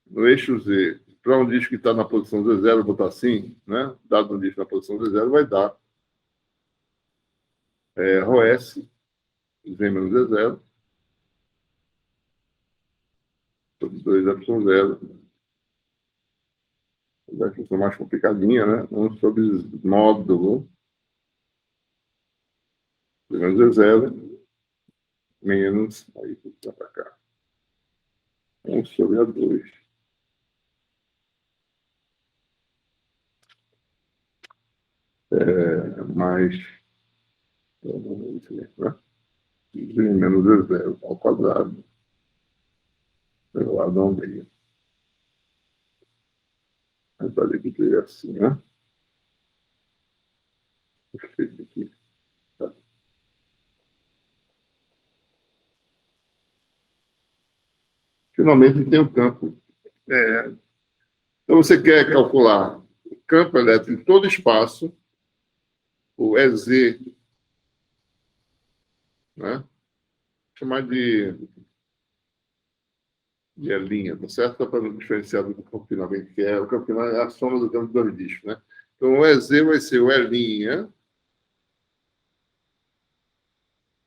No eixo Z, para um disco que está na posição Z0, botar assim, né? Dado um disco na posição Z0, vai dar ρS, Z menos Z0, sobre 2 ε0. Vai ficar mais complicadinha, né? 1 sobre módulo, Z menos Z0, menos, aí vai para cá, 1 sobre A2. Mais, né? Z menos Z0 ao quadrado, elevado ao meio. Vai fazer aqui que é assim, né? Perfeito aqui. Tá? Finalmente tem o campo. Então, você quer calcular o campo elétrico em todo espaço, o EZ, né? Chamar de linha, tá certo? Só para diferenciar do campo finalmente, que o campo final é a soma do campo do dois discos, né? Então, o EZ vai ser o E'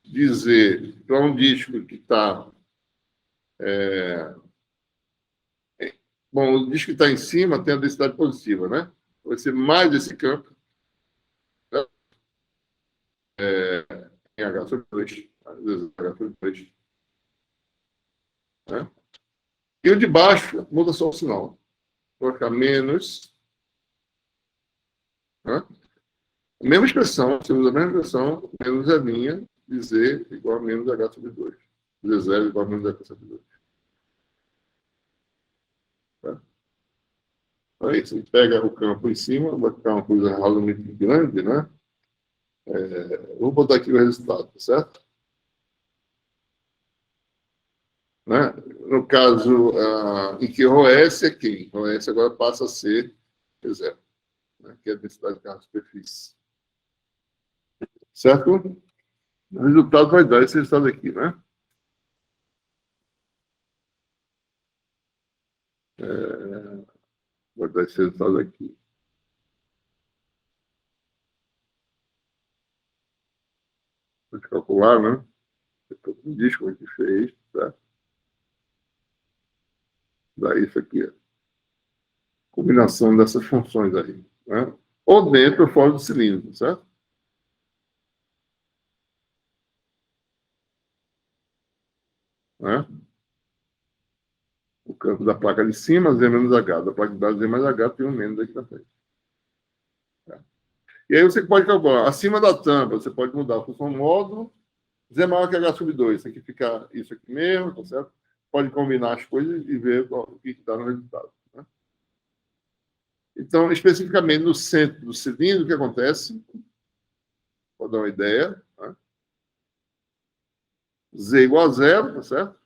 dizer para um disco que está Bom, o disco que está em cima tem a densidade positiva, né? Vai ser mais esse campo, né? Em H sobre 2. Às vezes H sobre 2. Né? E o de baixo muda só o sinal. Vai ficar menos. Né? A mesma expressão, você usa a mesma expressão, menos a linha de Z igual a menos H sobre 2. Z0 igual a menos H sobre 2. Tá? Aí você pega o campo em cima, vai ficar uma coisa razoavelmente grande, né? Vou botar aqui o resultado, tá certo? Né? No caso, em que ρS é quem? ρS agora passa a ser zero, né? Que é a densidade de carga de superfície. Certo? O resultado vai dar esse resultado aqui, né? Vai dar esse resultado aqui. Pode calcular, né? Diz como é que fez, tá? Dá isso aqui, ó. Combinação dessas funções aí, né? Ou dentro ou fora do cilindro, certo? Né? O campo da placa de cima, Z menos H. Da placa de baixo, Z mais H, tem um menos aqui na frente. Tá? E aí você pode calcular. Acima da tampa, você pode mudar a função módulo. Z maior que H sobre 2. Isso aqui fica isso aqui mesmo, tá certo? Pode combinar as coisas e ver o que está no resultado. Né? Então, especificamente no centro do cilindro, o que acontece? Vou dar uma ideia. Né? Z igual a zero, tá certo?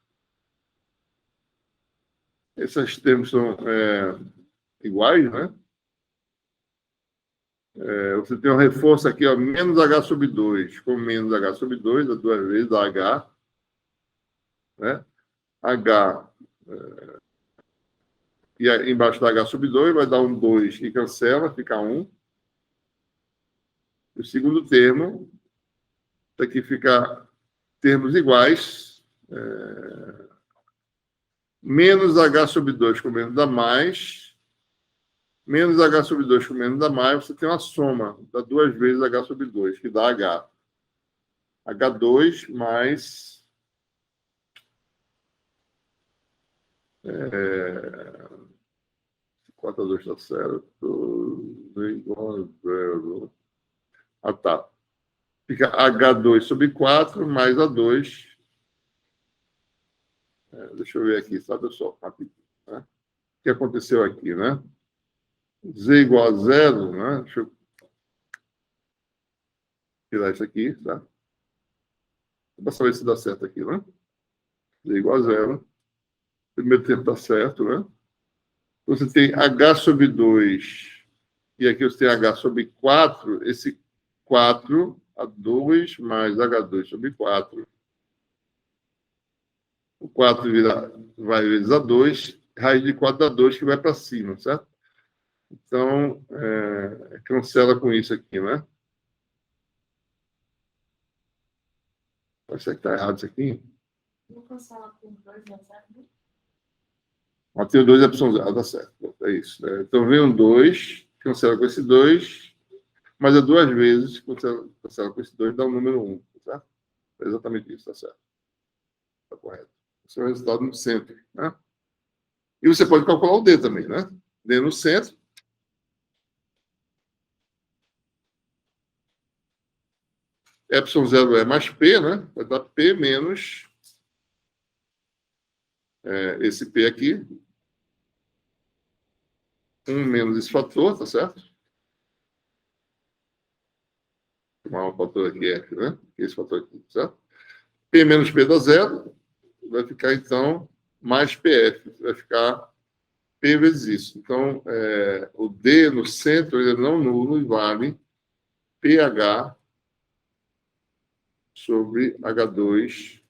Esses termos são iguais, né? Você tem um reforço aqui, ó, menos H sobre 2, com menos H sobre 2, as duas vezes da H, né? H, e embaixo da H sobre 2 vai dar um 2 que cancela, fica 1. O segundo termo, aqui fica termos iguais, menos H sobre 2 com menos da mais, menos H sobre 2 com menos da mais, você tem uma soma, dá duas vezes H sobre 2, que dá H. H2 mais 4 a 2 está certo. Igual a zero. Ah, tá. Fica H2 sobre 4 mais A2. Deixa eu ver aqui, só pessoal, rapidinho. Né? O que aconteceu aqui, né? Z igual a zero, né? Deixa eu tirar isso aqui, tá? Para saber se dá certo aqui, né? Z igual a zero. Primeiro tempo está certo, né? Você tem H sobre 2 e aqui você tem H sobre 4. Esse 4 a 2 mais H2 sobre 4. O 4 vai vezes a 2, raiz de 4 dá 2 que vai para cima, certo? Então, cancela com isso aqui, né? Parece que está errado isso aqui. Não cancela com 2, não, certo? Tem o 2 é a opção zero, tá certo. É isso. Né? Então, vem um 2, cancela com esse 2, mas é duas vezes, cancela com esse 2, dá o número 1, certo? É exatamente isso, tá certo. Está correto. Esse é o resultado no centro, né? E você pode calcular o D também, né? D no centro. Epsilon 0 é mais P, né? Vai dar P menos esse P aqui. 1 menos esse fator, tá certo? Tomar um fator aqui, F, né? Esse fator aqui, certo? P menos P dá zero. Vai ficar, então, mais PF. Vai ficar P vezes isso. Então, o D no centro ele é não nulo e vale pH sobre H2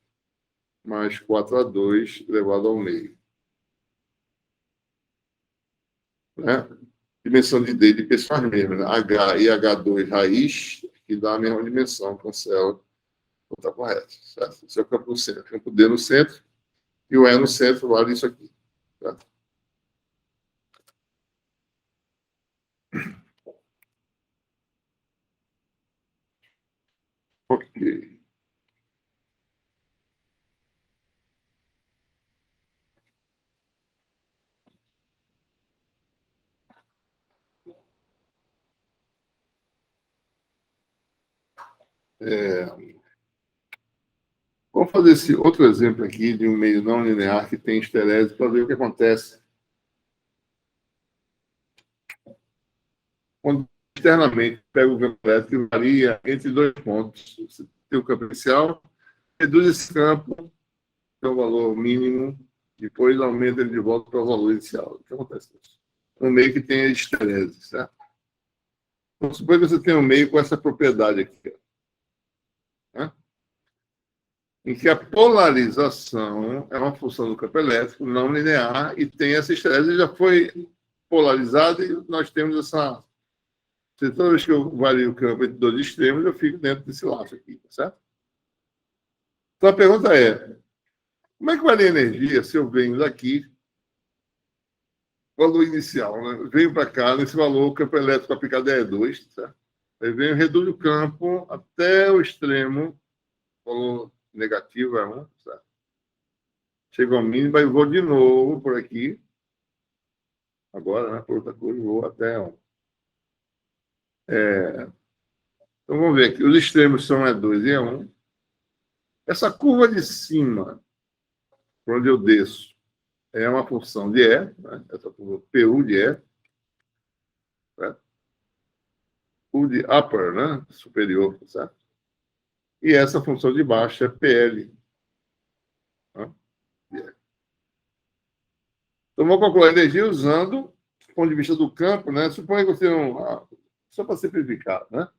mais 4A2 elevado ao meio. Né? Dimensão de D de P são as mesmas. Né? H e H2 raiz, que dá a mesma dimensão, cancela. Então, está correto. Certo? Esse é o campo no centro. Campo D no centro e o E no centro vale isso aqui. Certo? Ok. Vamos fazer esse outro exemplo aqui de um meio não linear que tem esterese para ver o que acontece quando externamente pega o campo elétrico e varia entre dois pontos. Você tem o campo inicial, reduz esse campo para o valor mínimo, depois aumenta ele de volta para o valor inicial. O que acontece com isso? Um meio que tem a esterese, certo? Vamos supor que você tem um meio com essa propriedade aqui, né? Em que a polarização é uma função do campo elétrico não linear e tem essa esterese, já foi polarizada e nós temos essa. Toda vez que eu vario o campo entre dois extremos, eu fico dentro desse laço aqui, certo? Então a pergunta é: como é que varia a energia se eu venho daqui, valor inicial, né? Venho para cá, nesse valor, o campo elétrico aplicado é 2, certo? Aí venho, reduzo o campo até o extremo, valor negativo é 1, certo? Chego ao mínimo, e vou de novo por aqui, agora, né, por outra coisa, vou até 1. Então vamos ver aqui, os extremos são E2 e E1. Essa curva de cima, por onde eu desço, é uma função de E, né? Essa curva PU de E, certo? U de upper, né? Superior, certo? E essa função de baixo é PL. Né? Então, vou calcular a energia usando, do ponto de vista do campo, né? Suponha que você não. Só para simplificar, né?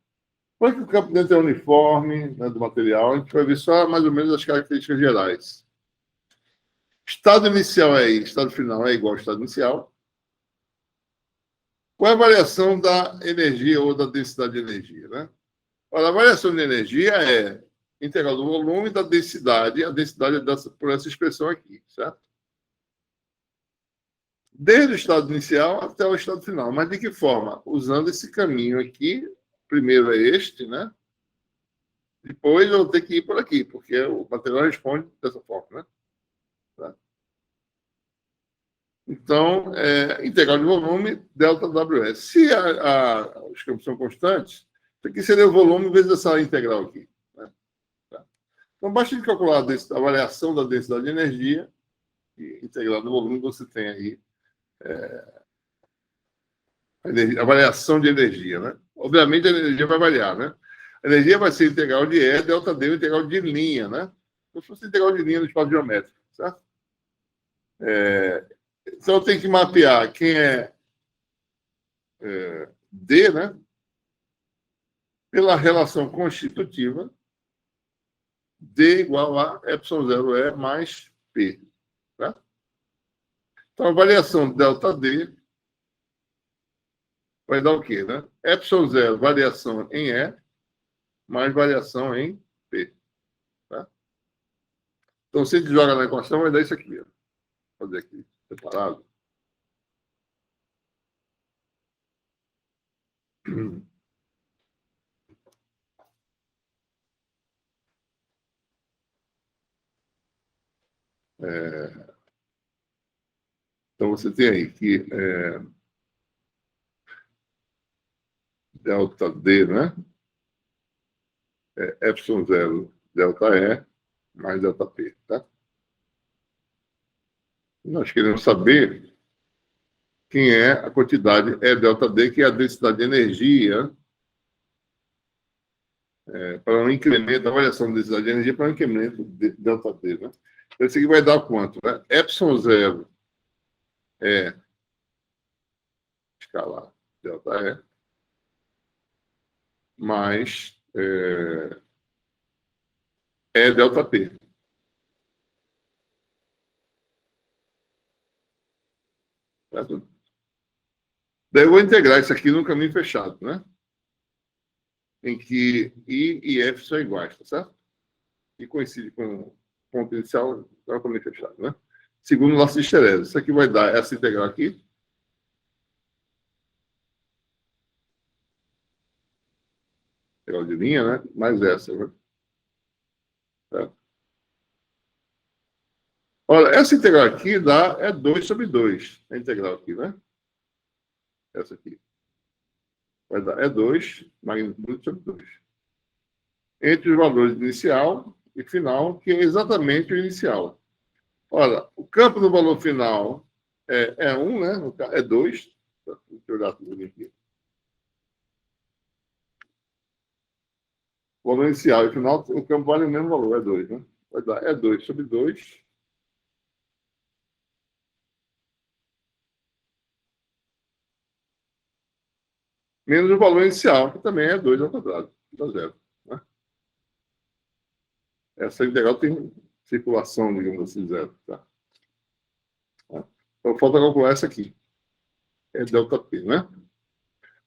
Suponha que o campo dentro é uniforme, né, do material, a gente vai ver só mais ou menos as características gerais. Estado inicial é I, estado final é igual ao estado inicial. Qual é a variação da energia ou da densidade de energia, né? Olha, a variação de energia é integral do volume da densidade, a densidade é dessa, por essa expressão aqui, certo? Desde o estado inicial até o estado final. Mas de que forma? Usando esse caminho aqui, primeiro é este, né? Depois eu vou ter que ir por aqui, porque o material responde dessa forma, né? Tá? Então, integral de volume, delta WS. Se os campos são constantes, isso aqui seria o volume vezes essa integral aqui. Né? Tá? Então, basta de calcular a variação da densidade de energia, e integral do volume, você tem aí a variação de energia, né? Obviamente, a energia vai variar, né? A energia vai ser integral de E, delta D, integral de linha, né? Como se fosse integral de linha no espaço geométrico, certo? Então, eu tenho que mapear quem é D, né? Pela relação constitutiva, D igual a ε0E mais P. Tá? Então, a variação de delta D vai dar o quê? Né? ε0, variação em E, mais variação em P. Tá? Então, se a gente joga na equação, vai dar isso aqui. Ó. Vou fazer aqui, separado. Então, você tem aí que delta D, né? ε0 delta E mais delta P. Tá? Nós queremos saber quem é a quantidade E delta D, que é a densidade de energia para um incremento, a variação da densidade de energia para um incremento de delta D. Né? Então, isso aqui vai dar quanto? Né? ε0 é escalar delta E mais E delta P. Certo? Daí eu vou integrar isso aqui num caminho fechado, né? Em que I e F são iguais, tá certo? E coincide com o ponto inicial, é um caminho fechado, né? Segundo o laço de Esterese. Isso aqui vai dar essa integral aqui. integral de linha, né? Mais essa, né? Tá? Olha, essa integral aqui é 2 sobre 2. A integral aqui, né? Essa aqui. Vai dar 2 magnitude sobre 2. Entre os valores inicial e final, que é exatamente o inicial. Olha, o campo do valor final é 1, né? É 2. Deixa eu olhar tudo aqui. O valor inicial e final, o campo vale o mesmo valor, é 2, né? Vai dar 2 sobre 2. Menos o valor inicial, que também é 2 ao quadrado. Dá 0. Né? Essa integral tem circulação, digamos assim, 0. Tá? Então, falta calcular essa aqui. É ΔP, né?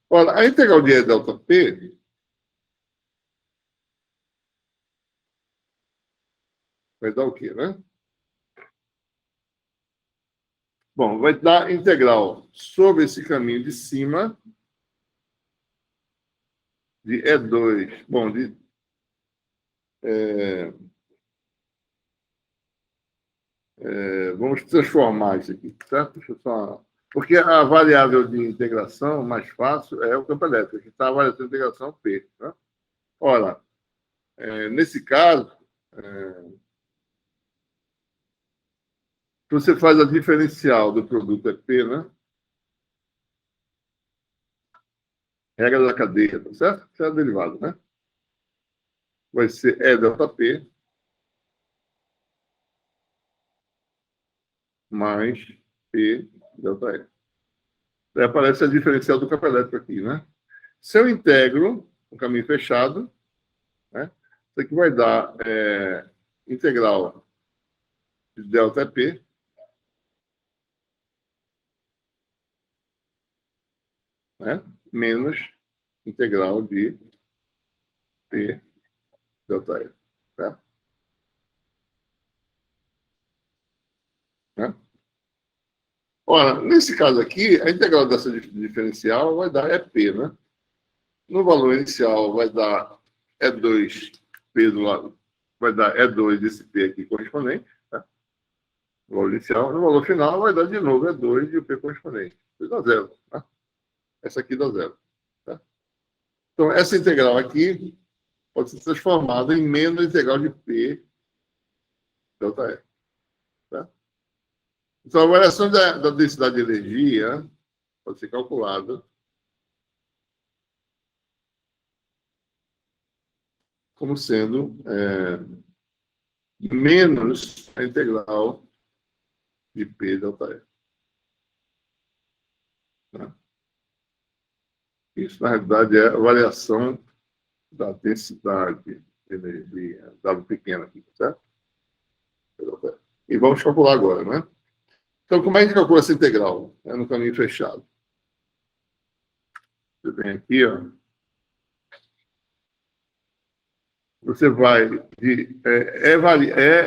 Olha, a integral de E ΔP vai dar o quê, né? Bom, vai dar integral sobre esse caminho de cima de E2. Bom, vamos transformar isso aqui, certo? Deixa eu só... Porque a variável de integração mais fácil é o campo elétrico. Aqui está a variação de integração P. Né? Ora, nesse caso, você faz a diferencial do produto é P, né? Regra da cadeia, tá certo? Isso é a derivada, né? Vai ser E delta P mais P delta E. Daí aparece a diferencial do campo elétrico aqui, né? Se eu integro um caminho fechado, né? Isso aqui vai dar integral de delta P né? Menos integral de P delta E. Tá? Né? Ora, nesse caso aqui, a integral dessa diferencial vai dar P, né? No valor inicial vai dar E2 P do lado, vai dar E2 desse P aqui correspondente, tá? No valor inicial. No valor final vai dar de novo E2 e o P correspondente. Isso dá 0. Tá? Essa aqui dá 0. Tá? Então, essa integral aqui pode ser transformada em menos integral de P delta E. Tá? Então, a variação da densidade de energia pode ser calculada como sendo menos a integral de P delta E. Tá? Isso, na realidade, é a variação da densidade de energia, dado pequeno aqui, certo? E vamos calcular agora, né? Então, como é que a gente calcula essa integral? No caminho fechado. Você vem aqui, ó. Você vai de... é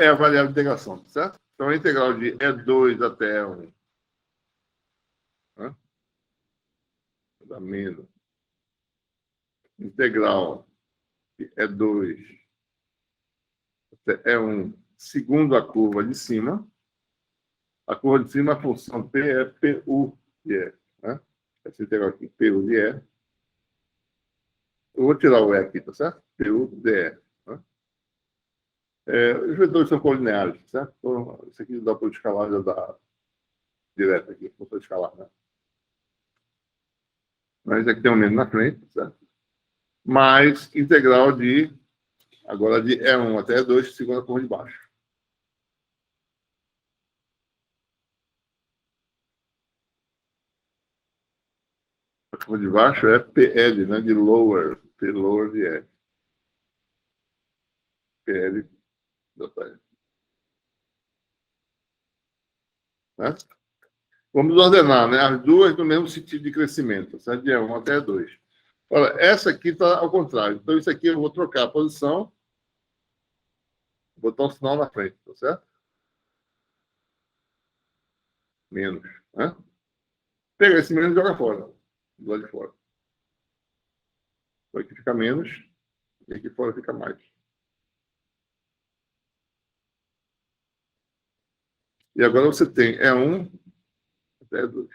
a variável de integração, certo? Então, a integral de E2 até E1. Né? Dá menos. Integral de E2 até E1, segundo a curva de cima. A curva de cima, a função P é PU de E. Né? Essa integral aqui, PU de E. Eu vou tirar o E aqui, tá certo? PU de E. Né? Os vetores são colineares, certo? Então, isso aqui dá para escalar, já dá direto aqui, para escalar, né? Mas aqui tem um menos na frente, certo? Mais integral de, agora de E1 até E2, segundo a curva de baixo. A curva de baixo é PL, né? De lower, P lower de E. PL delta E. Né? Vamos ordenar, né? As duas no mesmo sentido de crescimento, certo? De E1 até E2. Olha, essa aqui está ao contrário. Então, isso aqui eu vou trocar a posição, botar um sinal na frente, tá certo? Menos. Né? Pega esse menos e joga fora. Do lado de fora. Então, aqui fica menos. E aqui fora fica mais. E agora você tem E1 até E2.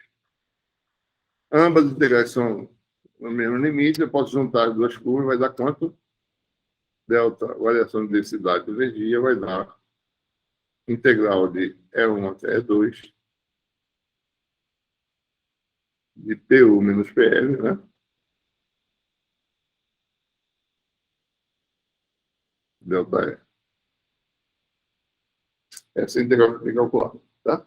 Ambas as integrais são no mesmo limite. Eu posso juntar as duas curvas, vai dar quanto? Delta, variação de densidade de energia, vai dar integral de E1 até E2 de PU menos PL, né? Delta E. Essa é a integral que tem que calcular, tá?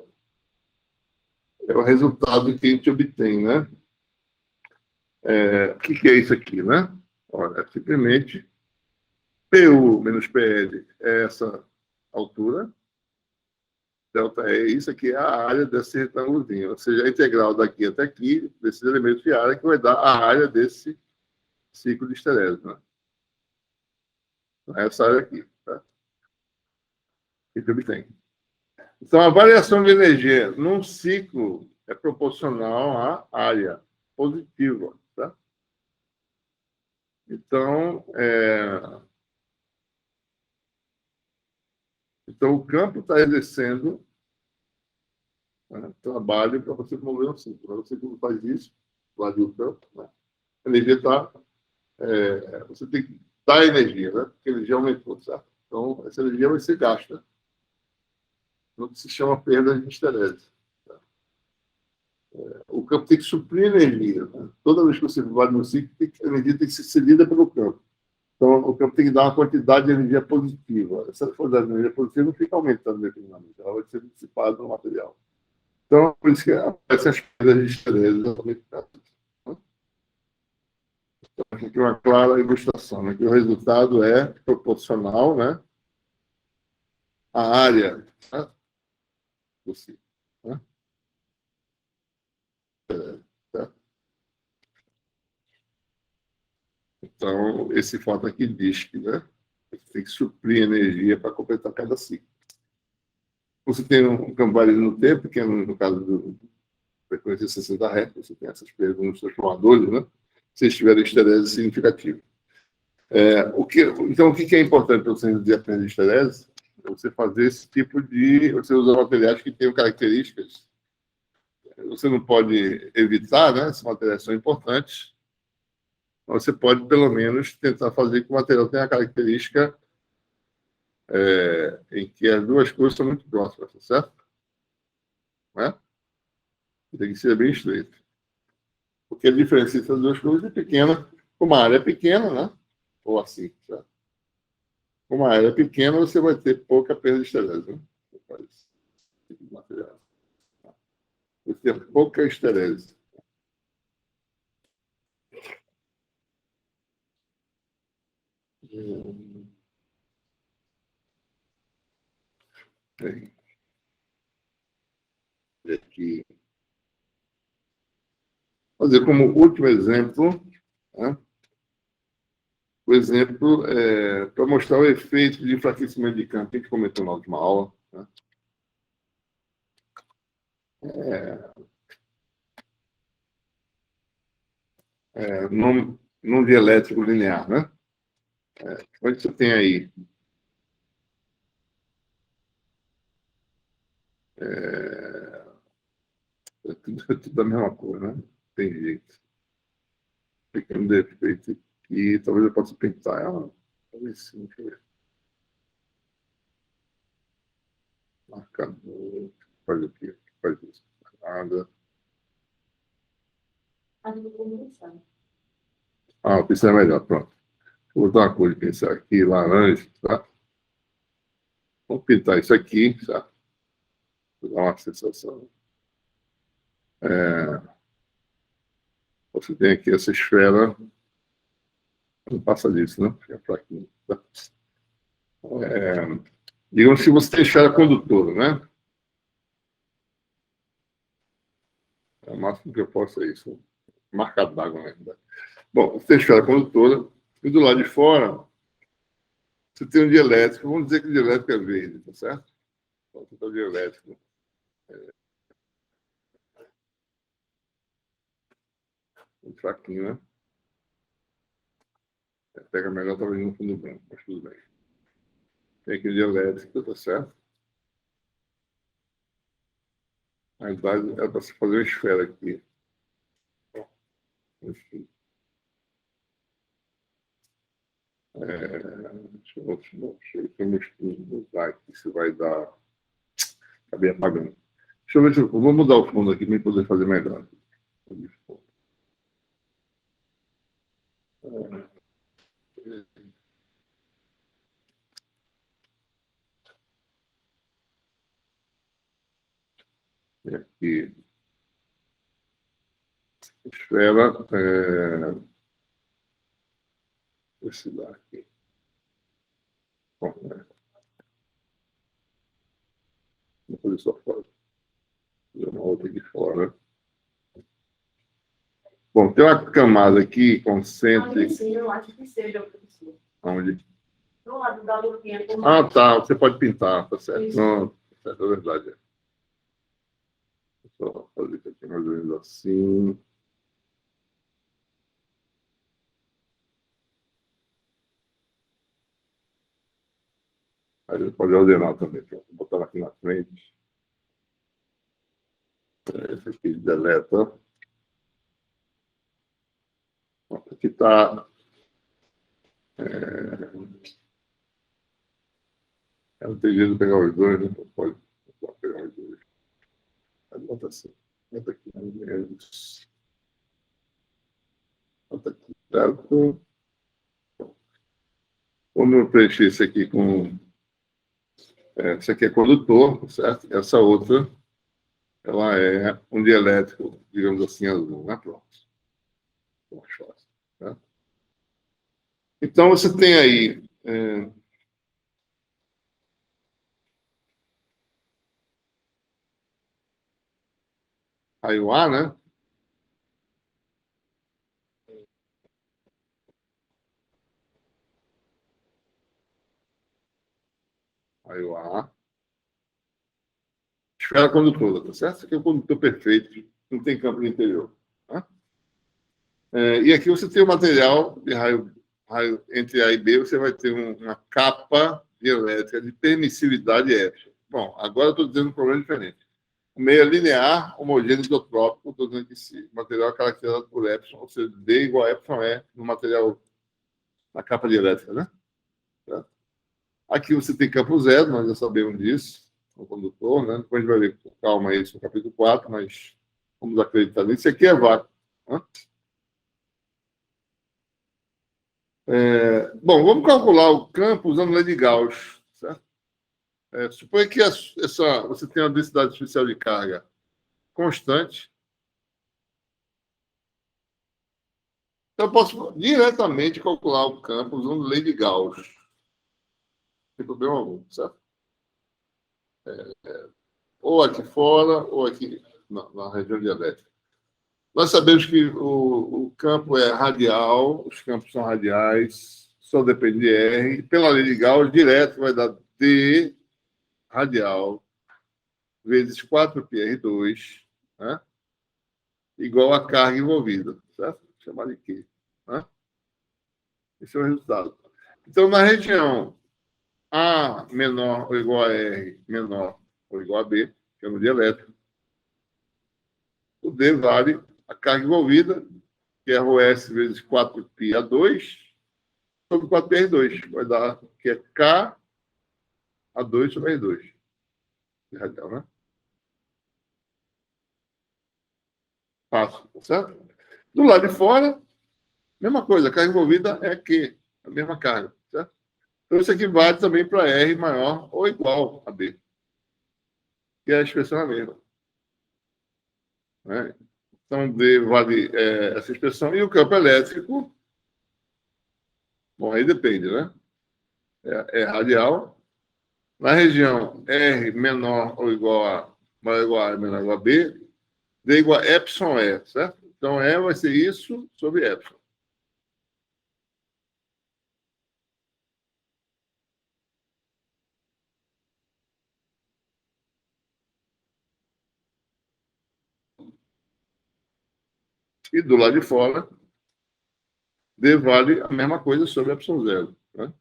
É o resultado que a gente obtém, né? O que é isso aqui, né? Olha, é simplesmente PU menos PL é essa altura, delta E, isso aqui é a área desse retângulozinho, ou seja, a integral daqui até aqui, desses elementos de área, que vai dar a área desse ciclo de esterese, né? Essa área aqui, tá? Que a gente obtém. Então, a variação de energia num ciclo é proporcional à área positiva, tá? Então, o campo está exercendo, né, trabalho para você mover um ciclo. Quando você faz isso, lá do campo, né, a energia está... você tem que dar energia, né? Porque a energia aumentou, certo? Então, essa energia vai ser gasta. No que se chama perda de esterese. O campo tem que suprir energia, né? Toda vez que você vai no ciclo, a energia tem que ser cedida pelo campo. Então, o campo tem que dar uma quantidade de energia positiva. Essa quantidade de energia positiva não fica aumentando definitivamente, ela vai ser dissipada no material. Então, por isso que aparecem as perdas de estresse. Então, aqui é uma clara ilustração, né? Que o resultado é proporcional, né, à área, né, do ciclo. Né? Tá? Então, esse fato aqui diz que, né, você tem que suprir energia para completar cada ciclo. Você tem um campo variado no tempo, que é no caso do frequência 60 Hz, você tem essas perdas nos transformadores, né? Se estiverem esterese significativa. Então, o que é importante para você reduzir a perda de esterese? É você fazer esse tipo de... Você usa materiais que tenham características. Você não pode evitar, né? Esses materiais são importantes. Mas você pode, pelo menos, tentar fazer que o material tenha a característica em que as duas coisas são muito próximas, tá certo? Né? Tem que ser bem estreito. Porque a diferença entre as duas coisas é pequena. Como a área é pequena, né? Ou assim, certo? Como a área é pequena, você vai ter pouca perda de esterese. Né? Você faz esse tipo de material. Você tem pouca esterese. Tem aqui. Fazer como último exemplo, né? O exemplo para mostrar o efeito de enfraquecimento de campo que a gente comentou na última aula. Né? Num dielétrico linear, né? Onde você tem aí tudo a mesma coisa, né? Tem jeito. Pequeno defeito aqui, talvez eu possa pintar ela. Talvez sim, deixa eu ver. Marcador, faz aqui, faz isso. Nada. O pincel é melhor, pronto. Vou botar uma cor de pincel aqui, laranja, tá? Vamos pintar isso aqui, tá? Vou dar uma sensação. Você tem aqui essa esfera, não passa disso, né? Fica fraquinho. Tá? Digamos que você tem esfera condutora, né? O máximo que eu posso é isso. Marcado d'água, né? Bom, você tem esfera condutora, e do lado de fora, você tem um dielétrico. Vamos dizer que o dielétrico é verde, tá certo? Então, você tem o dielétrico. Um fraquinho, né? pega melhor talvez no fundo branco, mas tudo bem. Tem aqui o dielétrico, tá certo? A base é para se fazer uma esfera aqui. Enfim. Deixa eu ver se eu mudar aqui, se vai dar. Acabei apagando. Deixa eu ver se eu vou mudar o fundo aqui para poder fazer melhor. E aqui, esfera, esse daqui. Bom, vou fazer só fora. Fazer uma outra aqui fora. Bom, tem uma camada aqui concêntrica. Eu acho que seja, professor. Onde? Do lado da lupinha. Ah, tá. Você pode pintar, tá certo. Isso. Não, tá certo, é verdade. Só fazer isso aqui mais ou menos assim. Aí ele pode ordenar também. Vou botar aqui na frente. Esse aqui deleta. Aqui está. Não tem jeito de pegar os dois, né? Pode pegar os dois. Aí bota assim. Bota aqui mais menos. Bota aqui, certo? Quando eu preencher isso aqui com. Esse aqui é condutor, certo? Essa outra, ela é um dielétrico, digamos assim, azul, né? Pronto. Mais fácil, né? Então, você tem aí. Raio A, né? Raio A. Esfera condutora, tá certo? Isso aqui é o condutor perfeito, não tem campo no interior. Tá? E aqui você tem o material de raio entre A e B, você vai ter uma capa elétrica de permissividade épsilon. Bom, agora eu estou dizendo um problema diferente. O meio é linear, homogêneo, isotrópico, estou dizendo que esse material é caracterizado por épsilon, ou seja, D igual a épsilon é no material, na capa de elétrica, né? Tá? Aqui você tem campo zero, nós já sabemos disso, no condutor, né? Depois a gente vai ver com calma isso no capítulo 4, mas vamos acreditar nisso. Isso aqui é vácuo. Né? Bom, vamos calcular o campo usando lei de Gauss. Certo? Suponha que você tem uma densidade artificial de carga constante. Então, eu posso diretamente calcular o campo usando lei de Gauss. Não tem problema algum, certo? Ou aqui fora, ou aqui na região dialética. Nós sabemos que o campo é radial, os campos são radiais, só depende de R. Pela lei de Gauss, direto vai dar D radial vezes 4πr2, né? Igual a carga envolvida, certo? Chamar de Q. Né? Esse é o resultado. Então, na região A menor ou igual a R menor ou igual a B, que é no dielétrico, o D vale a carga envolvida, que é ρS vezes 4πa2, sobre 4πr2. Vai dar que é K a 2 sobre R2. Radial, né? Fácil, certo? Do lado de fora, mesma coisa. A carga envolvida é Q, a mesma carga, certo? Então, isso aqui vale também para R maior ou igual a B, que é a expressão a mesma. Né? Então, D vale essa expressão. E o campo elétrico, bom, aí depende, né? É radial. Na região R menor ou igual a maior ou igual a menor ou igual a B, D igual a epsilon E, certo? Então, E vai ser isso sobre epsilon. E do lado de fora, D vale a mesma coisa sobre ε0. Né?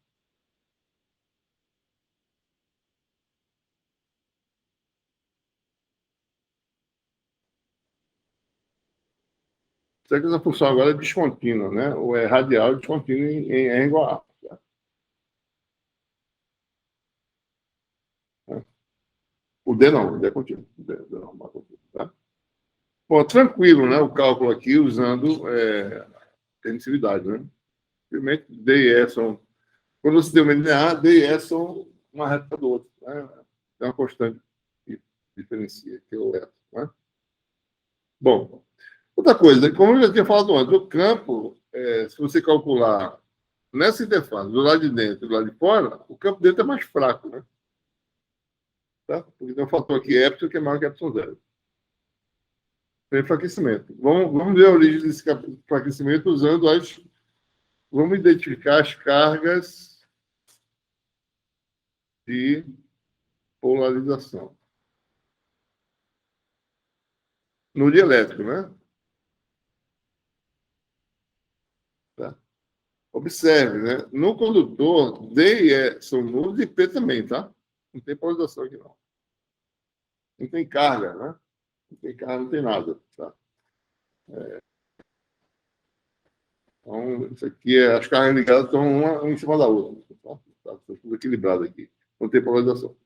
Só que essa função agora é descontínua, né? Ou é radial descontínua em R igual a. Né? O D não, o D é contínuo. O D não é contínuo, tá? Bom, tranquilo, né? O cálculo aqui usando permissividade, né? Simplesmente D e E são. Quando você tem uma linear, D e E são uma reta do outro. Né? Tem uma constante que diferencia, que é o E. Né? Bom, outra coisa, como eu já tinha falado antes, o campo, se você calcular nessa interface, do lado de dentro e do lado de fora, o campo dentro é mais fraco, né? Tá? Porque tem um fator aqui, epsilon, que é maior que epsilon zero. Tem enfraquecimento. Vamos ver a origem desse enfraquecimento usando as. Vamos identificar as cargas de polarização. No dielétrico, né? Tá? Observe, né? No condutor, D e E são nulos e P também, tá? Não tem polarização aqui, não. Não tem carga, né? Não tem carga, não tem nada, tá? Então, isso aqui, as cargas ligadas estão uma em cima da outra. Tá? Está tudo equilibrado aqui. Não tem polarização.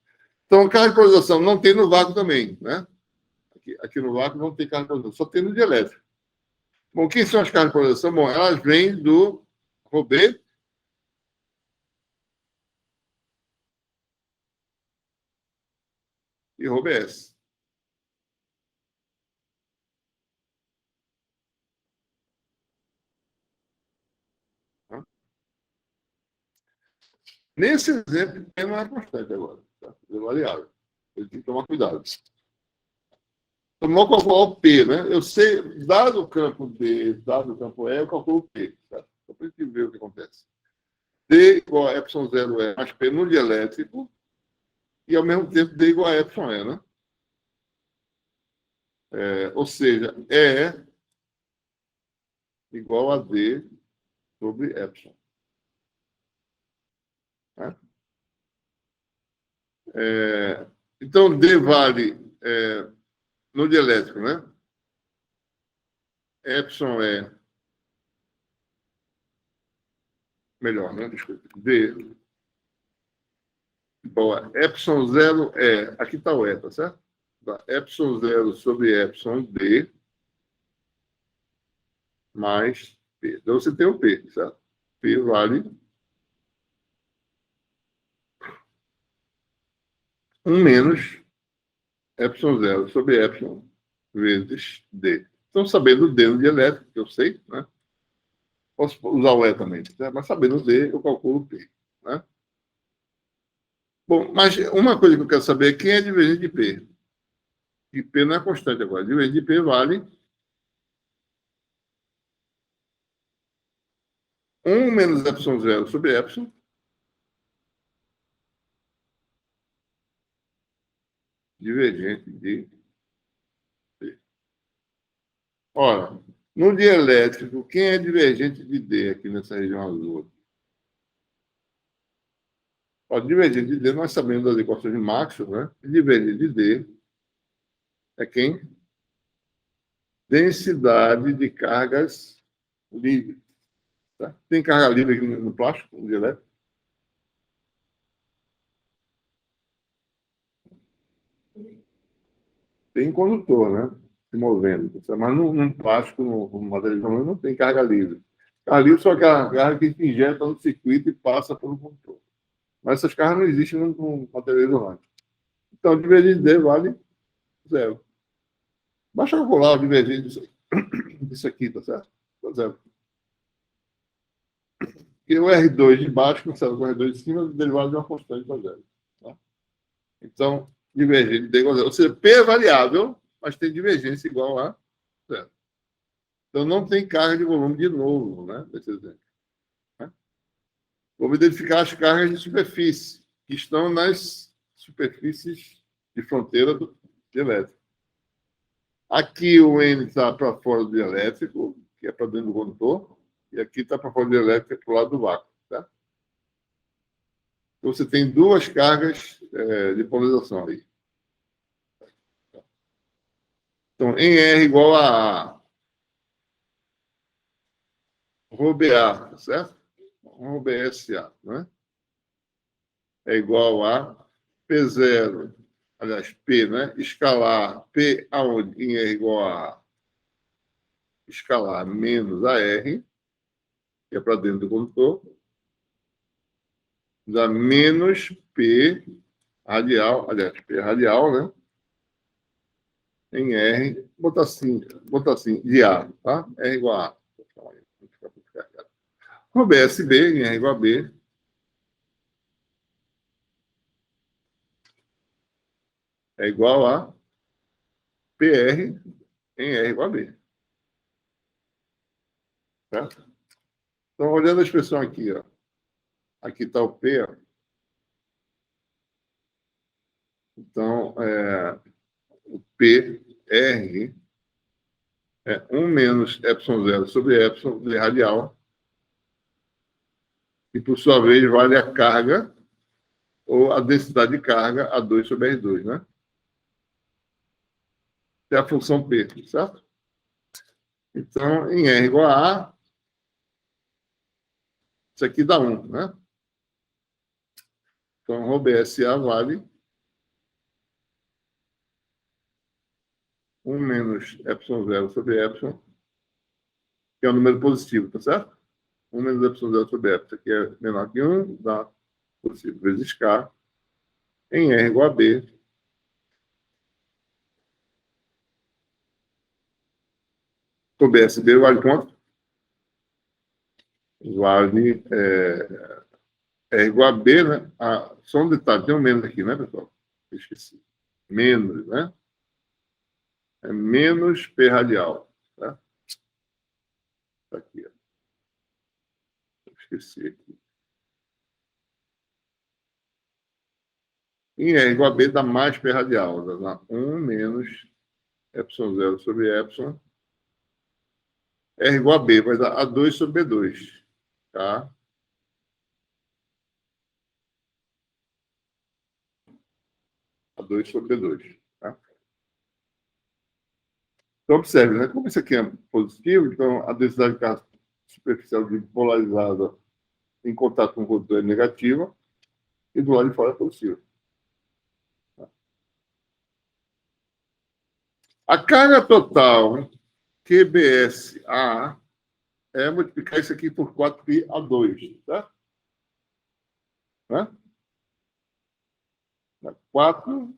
Então, carga de polarização não tem no vácuo também, né? Aqui no vácuo não tem carga de polarização, só tem no dielétrico. Bom, quem são as cargas de polarização? Bom, elas vêm do ρB e ρBS. Tá? Nesse exemplo, P não é constante agora. Tá? É variável. Ele tem que tomar cuidado. Então, vamos calcular o P, né? Eu sei, dado o campo D, dado o campo E, eu calculo o P. Tá? Só para a gente ver o que acontece. D igual a ε0 E mais P no dielétrico e, ao mesmo tempo, D igual a epsilon E, né? Ou seja, E igual a D sobre epsilon. Né? Então, D vale no dielétrico, né? Epsilon é melhor, né? Desculpa. D igual a epsilon 0 é. Aqui está o E, tá certo? Tá. Epsilon 0 sobre epsilon D mais P. Então você tem o P, certo? P vale 1 menos epsilon 0 sobre epsilon vezes D. Então, sabendo D no dielétrico, que eu sei, né? Posso usar o E também, né? Mas sabendo D, eu calculo o P. Né? Bom, mas uma coisa que eu quero saber é quem é divergente de P. E P não é constante agora. Divergente de P vale 1 menos epsilon 0 sobre epsilon divergente de P. Ora, no dielétrico, quem é divergente de D aqui nessa região azul? Ó, divergente de D, nós sabemos das equações de Maxwell, né? Divergente de D é quem? Densidade de cargas livres. Tá? Tem carga livre aqui no plástico, no dielétrico? Tem condutor, né? Se movendo. Mas no plástico, no material de não tem carga livre. Carga livre só aquela carga que se injeta no circuito e passa pelo condutor. Mas essas cargas não existem no material isolante. Então, divergente D vale zero. Basta calcular o divergente disso aqui, tá certo? Zero. Porque o R2 de baixo, começando com o R2 de cima, derivado de uma constante para zero. Tá? Então, divergente D igual a zero. Ou seja, P é variável, mas tem divergência igual a zero. Então, não tem carga de volume de novo, né? Nesse exemplo. Né? Vamos identificar as cargas de superfície, que estão nas superfícies de fronteira do elétrico. Aqui o N está para fora do elétrico, que é para dentro do condutor, e aqui está a profundidade elétrica para o lado do vácuo. Tá? Então, você tem duas cargas de polarização aí. Então, em R igual a A, rho BA, certo? Rho BSA, né? É igual a P0, aliás, P, né? Escalar P aonde? Em R igual a escalar menos a R, que é para dentro do condutor, dá menos P radial, aliás, P radial, né? Em R, botar assim, de A, tá? R igual a A. O BSB em R igual a B, é igual a PR em R igual a B. Certo? Então, olhando a expressão aqui, ó. Aqui está o P. Ó. Então, o PR é 1 menos ε0 sobre ε de radial, e, por sua vez, vale a carga ou a densidade de carga A2 sobre R2, né? É a função P, certo? Então, em R igual a A, isso aqui dá 1, né? Então, ρ BSA vale 1 menos ε0 sobre ε, que é o número positivo, tá certo? 1 menos ε0 sobre ε, isso aqui é menor que 1, dá positivo vezes K, em R igual a B. O BSB vale quanto? Vale R igual a B, né? Só um detalhe, tem um menos aqui, né, pessoal? Eu esqueci. Menos, né? É menos P radial. Tá? Tá aqui, ó. Esqueci aqui. Em R igual a B dá mais P radial. Dá 1 menos ε0 sobre ε. R igual a B, vai dar A2 sobre B2. Tá? A2 sobre B2. Tá? Então, observe, né? Como isso aqui é positivo, então a densidade de carga superficial polarizada em contato com o condutor é negativa e do lado de fora é positiva. A carga total QBSA é multiplicar isso aqui por 4πA2, tá? Né? 4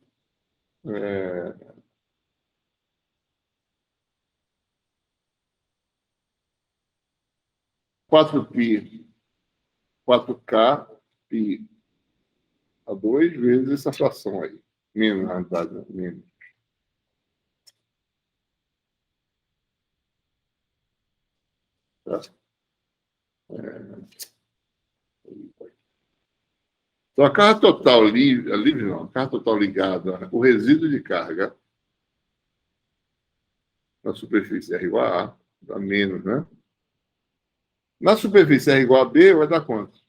4π, 4K π A2 vezes essa fração aí. Menos, na realidade, né? Menos. Tá? Então, a carga total livre não, a carga total ligada, o resíduo de carga na superfície R igual a A, dá menos, né? Na superfície R igual a B, vai dar quanto?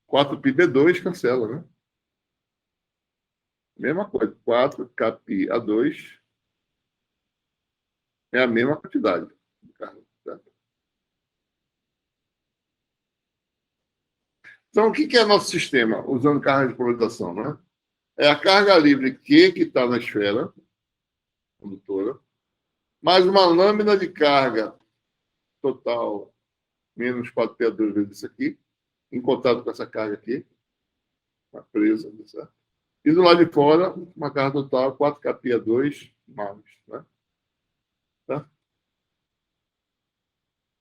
4πB2 cancela, né? Mesma coisa, 4kπA2 é a mesma quantidade de carga. Tá? Então, o que é nosso sistema, usando carga de polarização, né? É a carga livre Q que está na esfera condutora, mais uma lâmina de carga total menos 4πA2 vezes isso aqui, em contato com essa carga aqui, uma presa, certo? E do lado de fora, uma carga total 4kπA2 mais, né? Tá?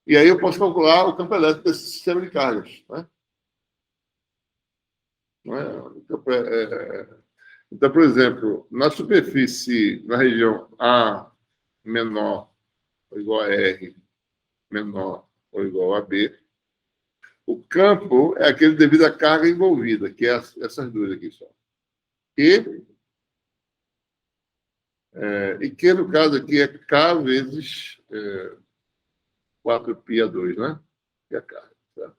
E aí eu posso calcular o campo elétrico desse sistema de cargas, né? Não é? Então, por exemplo, na superfície, na região A menor ou igual a R menor ou igual a B, o campo é aquele devido à carga envolvida, que é essas duas aqui só. E E Q, no caso aqui, é K vezes 4π/2, né? Que é K. Certo?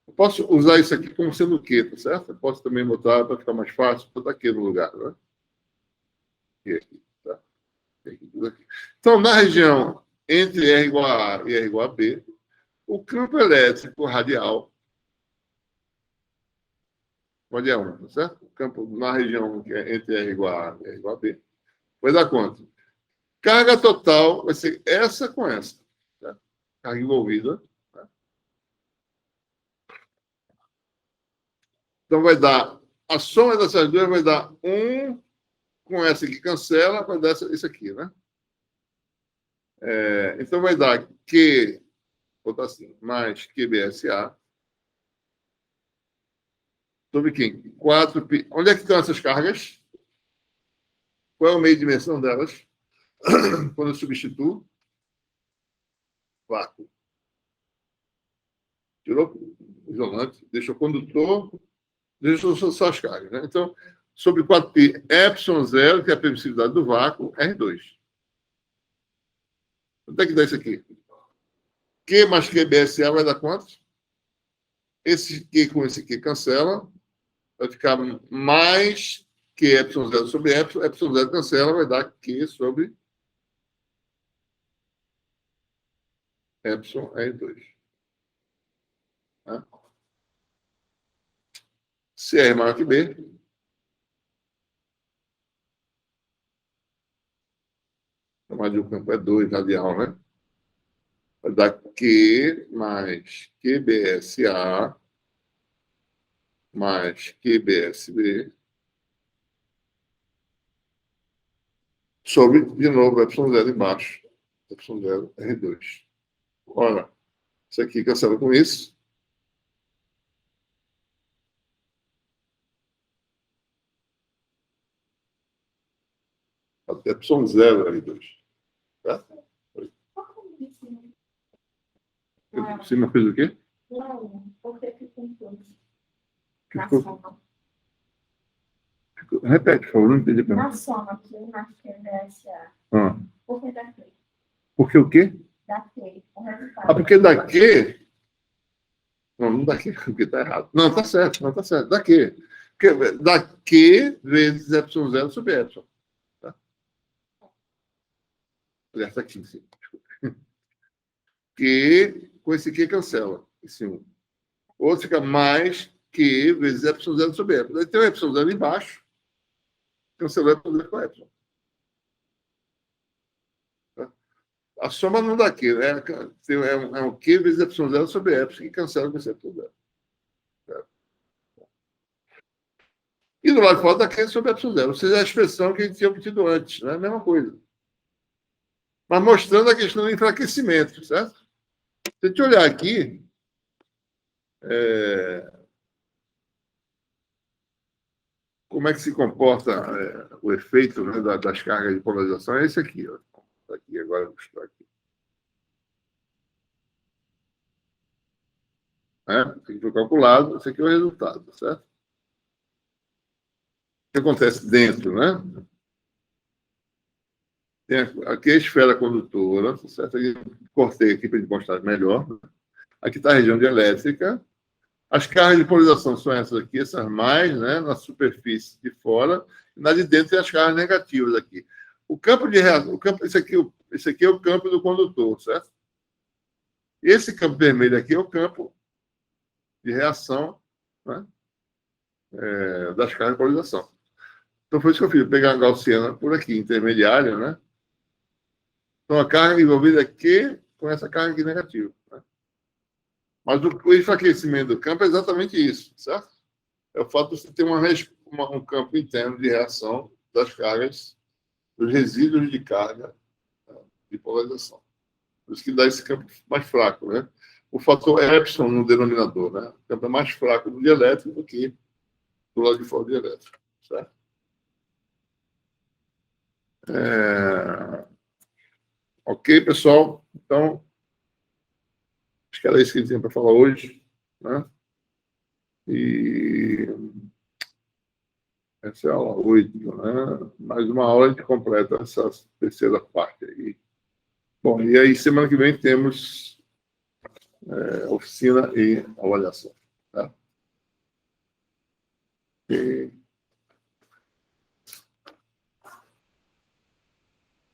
Eu posso usar isso aqui como sendo Q, tá certo? Eu posso também botar, para ficar mais fácil, botar Q no lugar, né? Q aqui, tá? Tudo aqui. Então, na região entre R igual a A e R igual a B, o campo elétrico radial pode é 1, tá certo? O campo na região que é entre R igual a A e R igual a B vai dar quanto? Carga total vai ser essa com essa. Tá? Carga envolvida. Tá? Então vai dar, a soma dessas duas vai dar 1 com essa que cancela, vai dar isso aqui, né? Então vai dar Q, vou botar assim, mais QBSA sobre quem? 4π. Onde é que estão essas cargas? Qual é o meio de dimensão delas? Quando eu substituo? Vácuo. Tirou o isolante, deixou o condutor, deixou só as cargas. Né? Então, sobre 4π ε0, que é a permissividade do vácuo, R2. Quanto é que dá isso aqui? Q mais QBSA vai dar quantos? Esse Q com esse Q cancela, vai ficar mais Q ε0 sobre ε0 cancela, vai dar Q sobre εR2. Né? Se R é maior que B, chamar de um campo é 2 radial, né? Vai dar Q mais QBSA mais QBSB sobre, de novo, ε0 embaixo. ε0 R2. Ora, isso aqui cancela com isso. Até ε0 R2. Tá? Você me fez o quê? Não, porque ficou tudo. Repete, por favor, não entendi. Na soma aqui, na QBSA. Por que daqui? Porque o quê? Daqui. O resultado. Porque daqui. Não daqui, porque está errado. Não, está certo, não está certo. Daqui. Daqui vezes ε0 sobre ε. Tá? Aliás, está aqui em cima. Que com esse Q cancela. Esse 1. Outro fica mais Q vezes ε0 sobre ε. Aí tem o ε0 embaixo. Cancelou ε0 com ε. Tá? A soma não dá Q. É um Q vezes ε0 sobre ε, que cancela com esse ε0. Tá? E do lado de fora dá Q sobre ε0. Ou seja, a expressão que a gente tinha obtido antes. Né? A mesma coisa. Mas mostrando a questão do enfraquecimento, certo? Se a gente olhar aqui, como é que se comporta o efeito, né, das cargas de polarização, é esse aqui. Ó. Aqui, agora eu vou mostrar aqui. Isso aqui foi calculado, esse aqui é o resultado, certo? O que acontece dentro, né? Tem aqui a esfera condutora, certo? Aqui, cortei aqui para mostrar melhor. Aqui está a região de elétrica. As cargas de polarização são essas aqui, essas mais, né, na superfície de fora, e na de dentro tem as cargas negativas aqui. O campo de reação, esse aqui é o campo do condutor, certo? Esse campo vermelho aqui é o campo de reação, né, das cargas de polarização. Então foi isso que eu fiz, pegar a gaussiana por aqui, intermediária, né? Então a carga envolvida aqui com essa carga aqui negativa. Né? Mas o enfraquecimento do campo é exatamente isso, certo? É o fato de você ter um campo interno de reação das cargas, dos resíduos de carga, né, de polarização. Por isso que dá esse campo mais fraco, né? O fator epsilon no denominador, né? O campo é mais fraco do dielétrico do que do lado de fora do dielétrico, certo? Ok, pessoal? Então, acho que era isso que a gente tinha para falar hoje, né? E Essa é a aula 8, né? Mais uma aula a gente completa essa terceira parte aí. Bom, e aí semana que vem temos oficina e avaliação. Tá? E